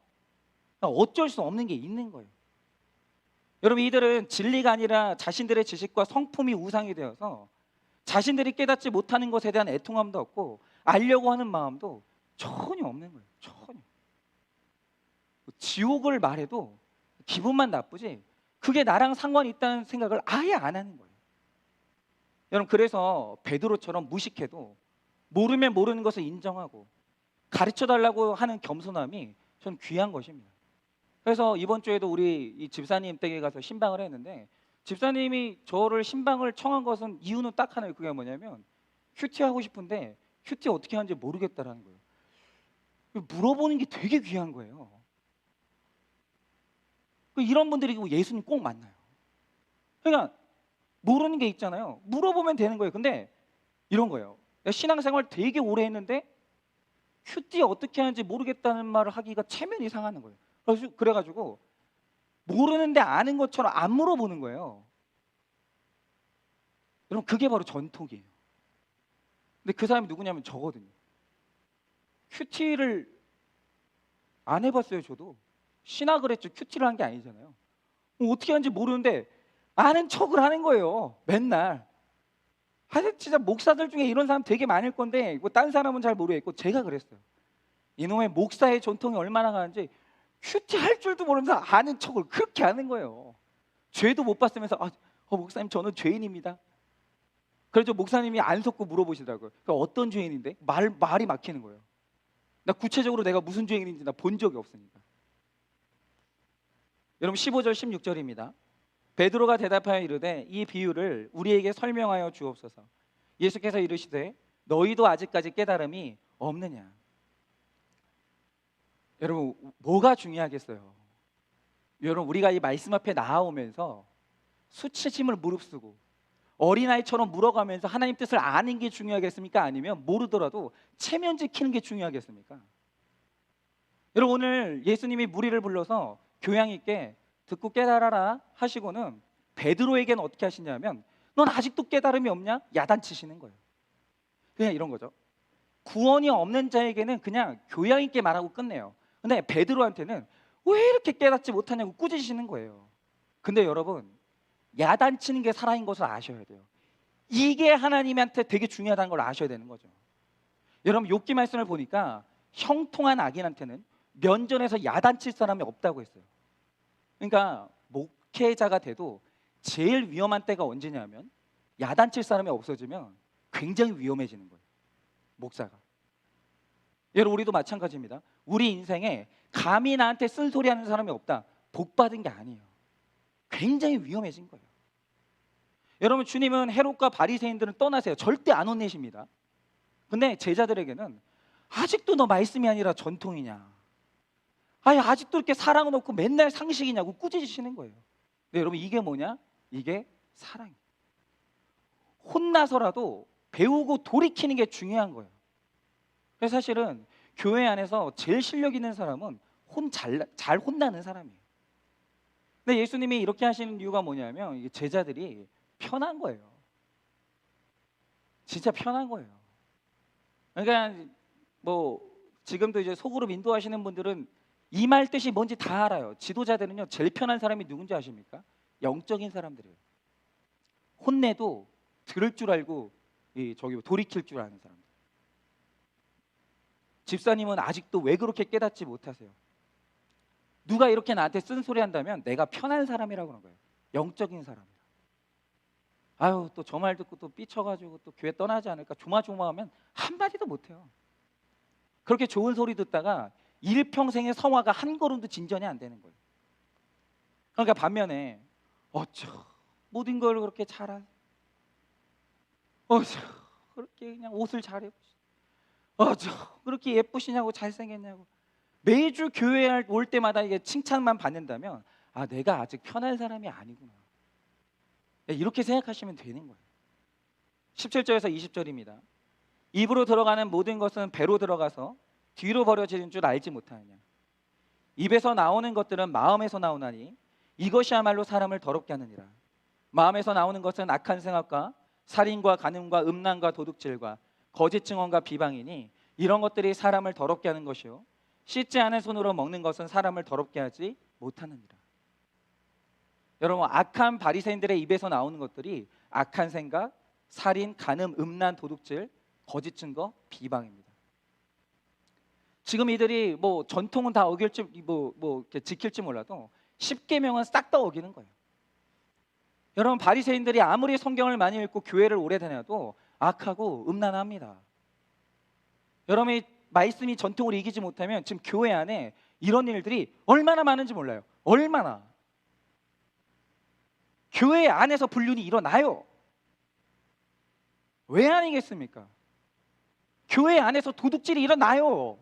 그러니까 어쩔 수 없는 게 있는 거예요. 여러분, 이들은 진리가 아니라 자신들의 지식과 성품이 우상이 되어서 자신들이 깨닫지 못하는 것에 대한 애통함도 없고 알려고 하는 마음도 전혀 없는 거예요. 전혀. 지옥을 말해도 기분만 나쁘지 그게 나랑 상관이 있다는 생각을 아예 안 하는 거예요. 여러분, 그래서 베드로처럼 무식해도 모르면 모르는 것을 인정하고 가르쳐달라고 하는 겸손함이 전 귀한 것입니다. 그래서 이번 주에도 우리 이 집사님 댁에 가서 신방을 했는데 집사님이 저를 신방을 청한 것은 이유는 딱 하나예요. 그게 뭐냐면 큐티하고 싶은데 큐티 어떻게 하는지 모르겠다라는 거예요. 물어보는 게 되게 귀한 거예요. 이런 분들이 예수님 꼭 만나요. 그러니까 모르는 게 있잖아요. 물어보면 되는 거예요. 근데 이런 거예요. 신앙생활 되게 오래 했는데 큐티 어떻게 하는지 모르겠다는 말을 하기가 체면이 상하는 거예요. 그래가지고 모르는데 아는 것처럼 안 물어보는 거예요. 여러분, 그게 바로 전통이에요. 근데 그 사람이 누구냐면 저거든요. 큐티를 안 해봤어요. 저도 신학을 했죠. 큐티를 한 게 아니잖아요. 어떻게 하는지 모르는데 아는 척을 하는 거예요. 맨날. 하여튼 진짜 목사들 중에 이런 사람 되게 많을 건데 뭐 딴 사람은 잘 모르겠고 제가 그랬어요. 이놈의 목사의 전통이 얼마나 가는지 큐티 할 줄도 모르면서 아는 척을 그렇게 하는 거예요. 죄도 못 봤으면서 목사님 저는 죄인입니다. 그래서 목사님이 안 속고 물어보시더라고요. 그러니까 어떤 죄인인데? 말이 막히는 거예요. 나 구체적으로 내가 무슨 죄인인지 나 본 적이 없으니까. 여러분, 15절 16절입니다. 베드로가 대답하여 이르되 이 비유를 우리에게 설명하여 주옵소서. 예수께서 이르시되 너희도 아직까지 깨달음이 없느냐. 여러분, 뭐가 중요하겠어요? 여러분, 우리가 이 말씀 앞에 나아오면서 수치심을 무릅쓰고 어린아이처럼 물어가면서 하나님 뜻을 아는 게 중요하겠습니까? 아니면 모르더라도 체면 지키는 게 중요하겠습니까? 여러분, 오늘 예수님이 무리를 불러서 교양 있게 듣고 깨달아라 하시고는 베드로에게는 어떻게 하시냐면 넌 아직도 깨달음이 없냐? 야단치시는 거예요. 그냥 이런 거죠. 구원이 없는 자에게는 그냥 교양 있게 말하고 끝내요. 근데 베드로한테는 왜 이렇게 깨닫지 못하냐고 꾸짖으시는 거예요. 근데 여러분, 야단치는 게 살아인 것을 아셔야 돼요. 이게 하나님한테 되게 중요하다는 걸 아셔야 되는 거죠. 여러분, 욥기 말씀을 보니까 형통한 악인한테는 면전에서 야단칠 사람이 없다고 했어요. 그러니까 목회자가 돼도 제일 위험한 때가 언제냐면 야단칠 사람이 없어지면 굉장히 위험해지는 거예요. 목사가. 여러분, 우리도 마찬가지입니다. 우리 인생에 감히 나한테 쓴소리하는 사람이 없다. 복 받은 게 아니에요. 굉장히 위험해진 거예요. 여러분, 주님은 헤롯과 바리새인들은 떠나세요. 절대 안 혼내십니다. 근데 제자들에게는 아직도 너 말씀이 아니라 전통이냐, 아직도 이렇게 사랑은 없고 맨날 상식이냐고 꾸짖으시는 거예요. 근데 여러분, 이게 뭐냐? 이게 사랑이에요. 혼나서라도 배우고 돌이키는 게 중요한 거예요. 그래서 사실은 교회 안에서 제일 실력 있는 사람은 잘 혼나는 사람이에요. 근데 예수님이 이렇게 하시는 이유가 뭐냐면 이게 제자들이 편한 거예요. 진짜 편한 거예요. 그러니까 뭐 지금도 이제 소그룹 인도하시는 분들은 이 말 뜻이 뭔지 다 알아요. 지도자들은요, 제일 편한 사람이 누군지 아십니까? 영적인 사람들이에요. 혼내도 들을 줄 알고 돌이킬 줄 아는 사람들. 집사님은 아직도 왜 그렇게 깨닫지 못하세요? 누가 이렇게 나한테 쓴소리 한다면 내가 편한 사람이라고 그러는 거예요. 영적인 사람이라. 또 저 말 듣고 또 삐쳐가지고 또 교회 떠나지 않을까 조마조마하면 한마디도 못해요. 그렇게 좋은 소리 듣다가 일평생의 성화가 한 걸음도 진전이 안 되는 거예요. 그러니까 반면에 모든 걸 그렇게 잘하, 그렇게 그냥 옷을 잘 입으시, 그렇게 예쁘시냐고 잘생겼냐고 매주 교회에 올 때마다 이게 칭찬만 받는다면 내가 아직 편한 사람이 아니구나, 이렇게 생각하시면 되는 거예요. 17절에서 20절입니다. 입으로 들어가는 모든 것은 배로 들어가서 뒤로 버려지는 줄 알지 못하느냐. 입에서 나오는 것들은 마음에서 나오나니 이것이야말로 사람을 더럽게 하느니라. 마음에서 나오는 것은 악한 생각과 살인과 간음과 음란과 도둑질과 거짓 증언과 비방이니 이런 것들이 사람을 더럽게 하는 것이요 씻지 않은 손으로 먹는 것은 사람을 더럽게 하지 못하느니라. 여러분, 악한 바리새인들의 입에서 나오는 것들이 악한 생각, 살인, 간음, 음란, 도둑질, 거짓 증거, 비방입니다. 지금 이들이 뭐 전통은 다 어길지 이렇게 지킬지 몰라도 10계명은 싹 다 어기는 거예요. 여러분, 바리새인들이 아무리 성경을 많이 읽고 교회를 오래 다녀도 악하고 음란합니다. 여러분이 말씀이 전통을 이기지 못하면 지금 교회 안에 이런 일들이 얼마나 많은지 몰라요. 얼마나. 교회 안에서 불륜이 일어나요. 왜 아니겠습니까? 교회 안에서 도둑질이 일어나요.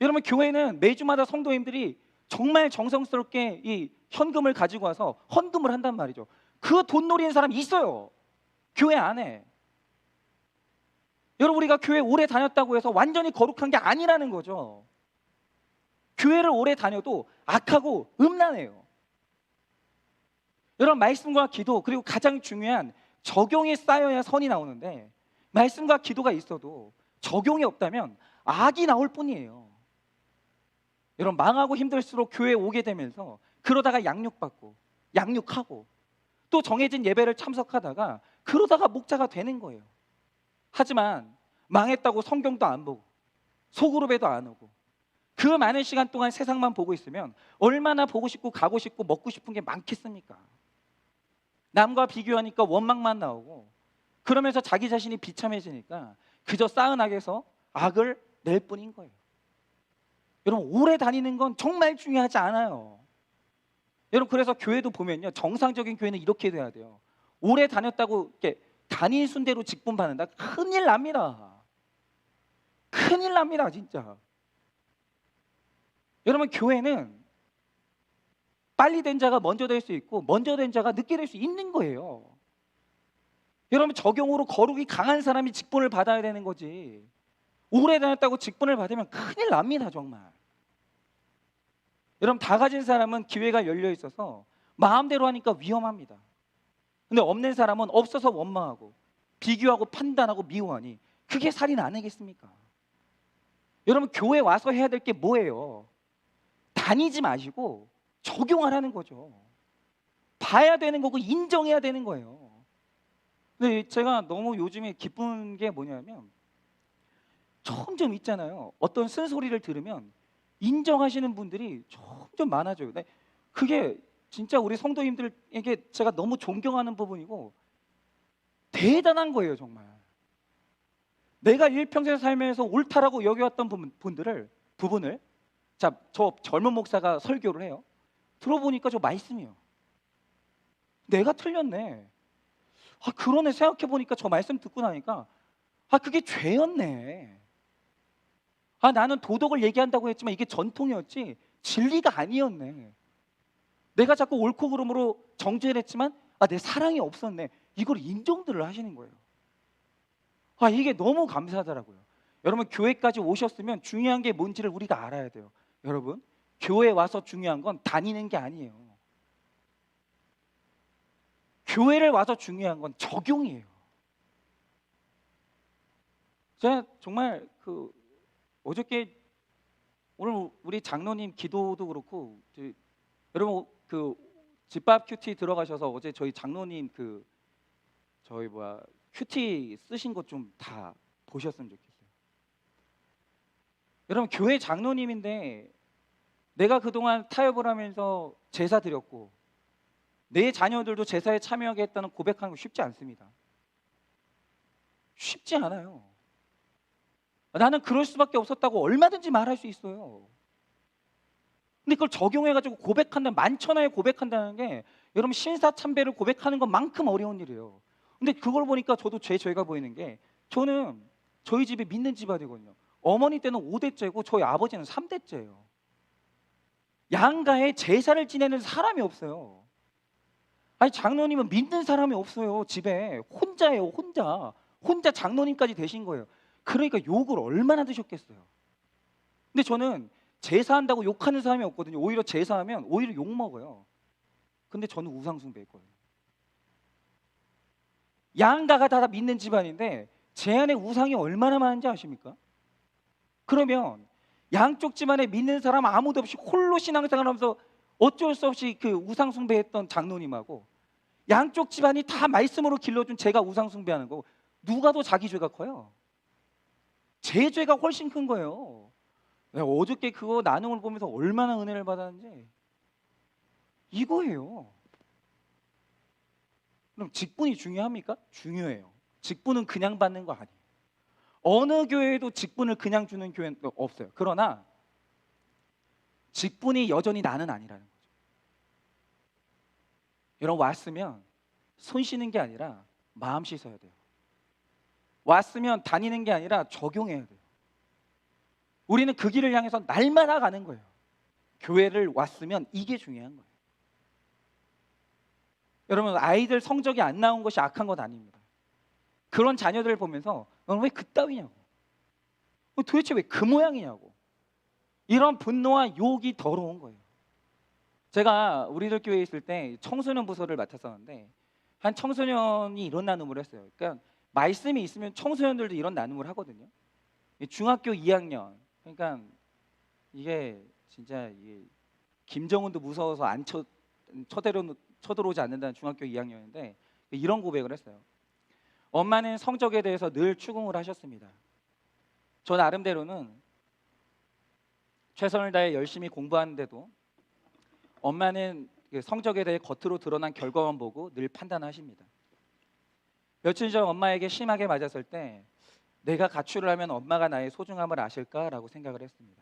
여러분, 교회는 매주마다 성도님들이 정말 정성스럽게 이 현금을 가지고 와서 헌금을 한단 말이죠. 그 돈 노리는 사람이 있어요. 교회 안에. 여러분, 우리가 교회 오래 다녔다고 해서 완전히 거룩한 게 아니라는 거죠. 교회를 오래 다녀도 악하고 음란해요. 여러분, 말씀과 기도, 그리고 가장 중요한 적용이 쌓여야 선이 나오는데 말씀과 기도가 있어도 적용이 없다면 악이 나올 뿐이에요. 여러분, 망하고 힘들수록 교회에 오게 되면서 그러다가 양육받고 양육하고 또 정해진 예배를 참석하다가 그러다가 목자가 되는 거예요. 하지만 망했다고 성경도 안 보고 소그룹에도 안 오고 그 많은 시간 동안 세상만 보고 있으면 얼마나 보고 싶고 가고 싶고 먹고 싶은 게 많겠습니까? 남과 비교하니까 원망만 나오고 그러면서 자기 자신이 비참해지니까 그저 쌓은 악에서 악을 낼 뿐인 거예요. 여러분, 오래 다니는 건 정말 중요하지 않아요. 여러분, 그래서 교회도 보면요, 정상적인 교회는 이렇게 돼야 돼요. 오래 다녔다고 이렇게 단임 순대로 직분 받는다? 큰일 납니다. 큰일 납니다, 진짜. 여러분, 교회는 빨리 된 자가 먼저 될 수 있고 먼저 된 자가 늦게 될 수 있는 거예요. 여러분, 적용으로 거룩이 강한 사람이 직분을 받아야 되는 거지. 오래 다녔다고 직분을 받으면 큰일 납니다, 정말. 여러분, 다 가진 사람은 기회가 열려 있어서 마음대로 하니까 위험합니다. 근데 없는 사람은 없어서 원망하고 비교하고 판단하고 미워하니 그게 살인 아니겠습니까? 여러분, 교회 와서 해야 될 게 뭐예요? 다니지 마시고 적용하라는 거죠. 봐야 되는 거고 인정해야 되는 거예요. 근데 제가 너무 요즘에 기쁜 게 뭐냐면 점점 있잖아요. 어떤 쓴소리를 들으면 인정하시는 분들이 점점 많아져요. 근데 그게 진짜 우리 성도님들에게 제가 너무 존경하는 부분이고 대단한 거예요, 정말. 내가 일평생 살면서 옳다라고 여겨왔던 부분을 자, 저 젊은 목사가 설교를 해요. 들어보니까 저 말씀이요. 내가 틀렸네. 아, 그러네. 생각해보니까 저 말씀 듣고 나니까 아, 그게 죄였네. 아, 나는 도덕을 얘기한다고 했지만 이게 전통이었지 진리가 아니었네. 내가 자꾸 옳고 그름으로 정죄를 했지만 아, 내 사랑이 없었네. 이걸 인정들을 하시는 거예요. 아, 이게 너무 감사하더라고요. 여러분, 교회까지 오셨으면 중요한 게 뭔지를 우리가 알아야 돼요. 여러분, 교회 와서 중요한 건 다니는 게 아니에요. 교회를 와서 중요한 건 적용이에요. 제가 정말 어저께 오늘 우리 장로님 기도도 그렇고 여러분 집밥 큐티 들어가셔서 어제 저희 장로님 큐티 쓰신 것 좀 다 보셨으면 좋겠어요. 여러분, 교회 장로님인데 내가 그동안 타협을 하면서 제사 드렸고 내 자녀들도 제사에 참여하게 했다는 고백하는 거 쉽지 않습니다. 쉽지 않아요. 나는 그럴 수밖에 없었다고 얼마든지 말할 수 있어요. 근데 그걸 적용해가지고 고백한다는, 만천하에 고백한다는 게 여러분 신사참배를 고백하는 것만큼 어려운 일이에요. 근데 그걸 보니까 저도 죄가 보이는 게 저는 저희 집에 믿는 집안이거든요. 어머니 때는 5대째고 저희 아버지는 3대째예요. 양가에 제사를 지내는 사람이 없어요. 아니, 장로님은 믿는 사람이 없어요. 집에 혼자예요. 혼자 장로님까지 되신 거예요. 그러니까 욕을 얼마나 드셨겠어요. 근데 저는 제사한다고 욕하는 사람이 없거든요. 오히려 제사하면 오히려 욕 먹어요. 근데 저는 우상 숭배했거든요. 양가가 다 믿는 집안인데 제 안에 우상이 얼마나 많은지 아십니까? 그러면 양쪽 집안에 믿는 사람 아무도 없이 홀로 신앙생활하면서 어쩔 수 없이 그 우상 숭배했던 장로님하고 양쪽 집안이 다 말씀으로 길러준 제가 우상 숭배하는 거고, 누가 더 자기 죄가 커요? 제 죄가 훨씬 큰 거예요. 내가 어저께 그거 나눔을 보면서 얼마나 은혜를 받았는지 이거예요. 그럼 직분이 중요합니까? 중요해요. 직분은 그냥 받는 거 아니에요. 어느 교회에도 직분을 그냥 주는 교회는 없어요. 그러나 직분이 여전히 나는 아니라는 거죠. 여러분, 왔으면 손 씻는 게 아니라 마음 씻어야 돼요. 왔으면 다니는 게 아니라 적용해야 돼요. 우리는 그 길을 향해서 날마다 가는 거예요. 교회를 왔으면 이게 중요한 거예요. 여러분, 아이들 성적이 안 나온 것이 악한 것 아닙니다. 그런 자녀들을 보면서 너는 왜 그따위냐고, 도대체 왜 그 모양이냐고, 이런 분노와 욕이 더러운 거예요. 제가 우리들 교회에 있을 때 청소년 부서를 맡았었는데 한 청소년이 이런 나눔을 했어요. 그러니까 말씀이 있으면 청소년들도 이런 나눔을 하거든요. 중학교 2학년, 그러니까 이게 진짜 이게 김정은도 무서워서 안 쳐들어오지 않는다는 중학교 2학년인데 이런 고백을 했어요. 엄마는 성적에 대해서 늘 추궁을 하셨습니다. 저 나름대로는 최선을 다해 열심히 공부하는데도 엄마는 성적에 대해 겉으로 드러난 결과만 보고 늘 판단하십니다. 며칠 전 엄마에게 심하게 맞았을 때 내가 가출을 하면 엄마가 나의 소중함을 아실까라고 생각을 했습니다.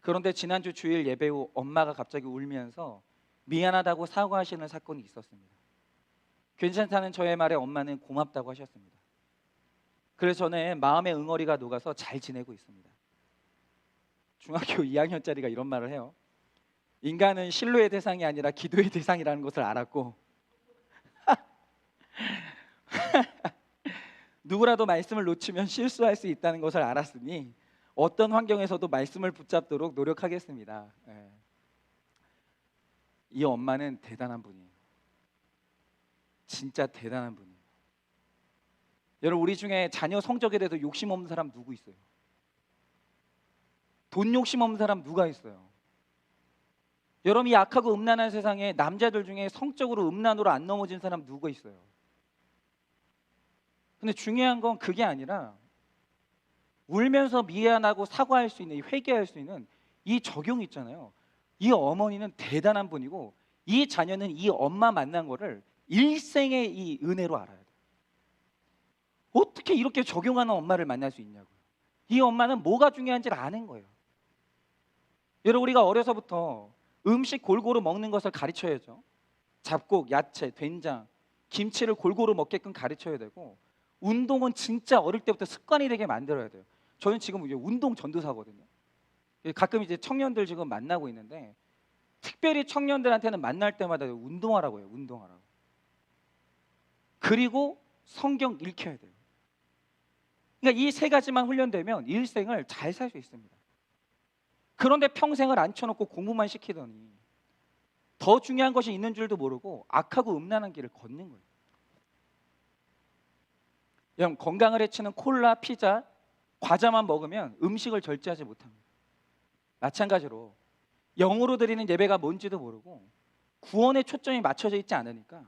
그런데 지난주 주일 예배 후 엄마가 갑자기 울면서 미안하다고 사과하시는 사건이 있었습니다. 괜찮다는 저의 말에 엄마는 고맙다고 하셨습니다. 그래서 저는 마음의 응어리가 녹아서 잘 지내고 있습니다. 중학교 2학년짜리가 이런 말을 해요. 인간은 신뢰의 대상이 아니라 기도의 대상이라는 것을 알았고 누구라도 말씀을 놓치면 실수할 수 있다는 것을 알았으니 어떤 환경에서도 말씀을 붙잡도록 노력하겠습니다. 이 엄마는 대단한 분이에요. 진짜 대단한 분이에요. 여러분, 우리 중에 자녀 성적에 대해서 욕심 없는 사람 누구 있어요? 돈 욕심 없는 사람 누가 있어요? 여러분, 이 악하고 음란한 세상에 남자들 중에 성적으로 음란으로 안 넘어진 사람 누가 있어요? 근데 중요한 건 그게 아니라 울면서 미안하고 사과할 수 있는, 회개할 수 있는 이 적용이 있잖아요. 이 어머니는 대단한 분이고 이 자녀는 이 엄마 만난 거를 일생의 이 은혜로 알아야 돼요. 어떻게 이렇게 적용하는 엄마를 만날 수 있냐고요. 이 엄마는 뭐가 중요한지를 아는 거예요. 여러분, 우리가 어려서부터 음식 골고루 먹는 것을 가르쳐야죠. 잡곡, 야채, 된장, 김치를 골고루 먹게끔 가르쳐야 되고, 운동은 진짜 어릴 때부터 습관이 되게 만들어야 돼요. 저는 지금 이제 운동 전도사거든요. 가끔 이제 청년들 지금 만나고 있는데 특별히 청년들한테는 만날 때마다 운동하라고 해요. 운동하라고. 그리고 성경 읽혀야 돼요. 그러니까 이 세 가지만 훈련되면 일생을 잘 살 수 있습니다. 그런데 평생을 앉혀놓고 공부만 시키더니 더 중요한 것이 있는 줄도 모르고 악하고 음란한 길을 걷는 거예요. 여러분, 건강을 해치는 콜라, 피자, 과자만 먹으면 음식을 절제하지 못합니다. 마찬가지로 영으로 드리는 예배가 뭔지도 모르고 구원에 초점이 맞춰져 있지 않으니까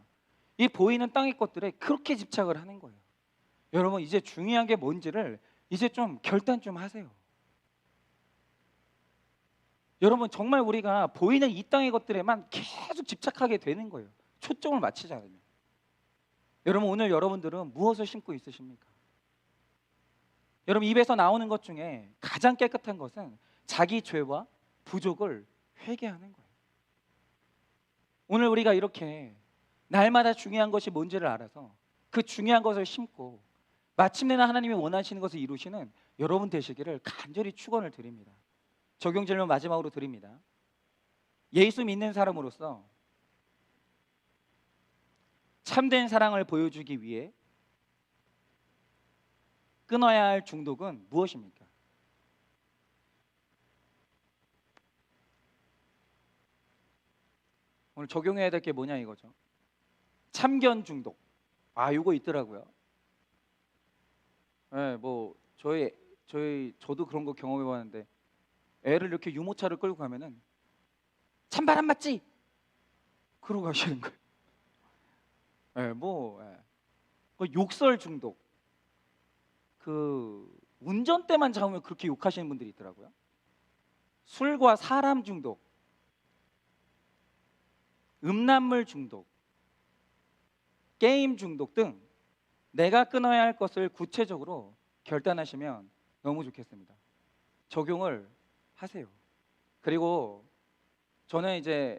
이 보이는 땅의 것들에 그렇게 집착을 하는 거예요. 여러분, 이제 중요한 게 뭔지를 이제 좀 결단 좀 하세요. 여러분, 정말 우리가 보이는 이 땅의 것들에만 계속 집착하게 되는 거예요. 초점을 맞추지 않으면. 여러분, 오늘 여러분들은 무엇을 심고 있으십니까? 여러분, 입에서 나오는 것 중에 가장 깨끗한 것은 자기 죄와 부족을 회개하는 거예요. 오늘 우리가 이렇게 날마다 중요한 것이 뭔지를 알아서 그 중요한 것을 심고 마침내는 하나님이 원하시는 것을 이루시는 여러분 되시기를 간절히 축원을 드립니다. 적용 질문 마지막으로 드립니다. 예수 믿는 사람으로서 참된 사랑을 보여주기 위해 끊어야 할 중독은 무엇입니까? 오늘 적용해야 될 게 뭐냐 이거죠. 참견 중독. 아, 요거 있더라고요. 예, 뭐 저도 그런 거 경험해 봤는데 애를 이렇게 유모차를 끌고 가면은 찬발 안 맞지? 그러고 가시는 거예요. 예, 그 욕설 중독. 그 운전대만 잡으면 그렇게 욕하시는 분들이 있더라고요. 술과 사람 중독, 음란물 중독, 게임 중독 등 내가 끊어야 할 것을 구체적으로 결단하시면 너무 좋겠습니다. 적용을 하세요. 그리고 저는 이제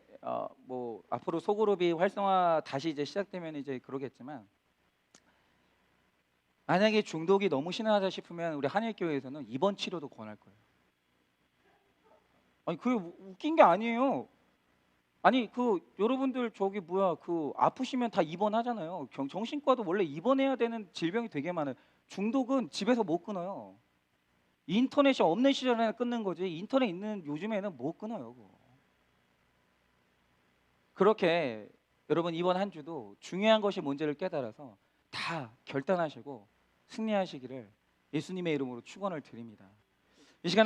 뭐 앞으로 소그룹이 활성화 다시 이제 시작되면 이제 그러겠지만, 만약에 중독이 너무 심하다 싶으면 우리 한일교회에서는 입원 치료도 권할 거예요. 아니 그게 웃긴 게 아니에요. 아니 그 여러분들 저기 뭐야 그 아프시면 다 입원하잖아요. 정신과도 원래 입원해야 되는 질병이 되게 많아요. 중독은 집에서 못 끊어요. 인터넷이 없는 시절에는 끊는 거지, 인터넷 있는 요즘에는 못 끊어요. 그거. 그렇게 여러분 이번 한 주도 중요한 것이 뭔지를 깨달아서 다 결단하시고 승리하시기를 예수님의 이름으로 축원을 드립니다.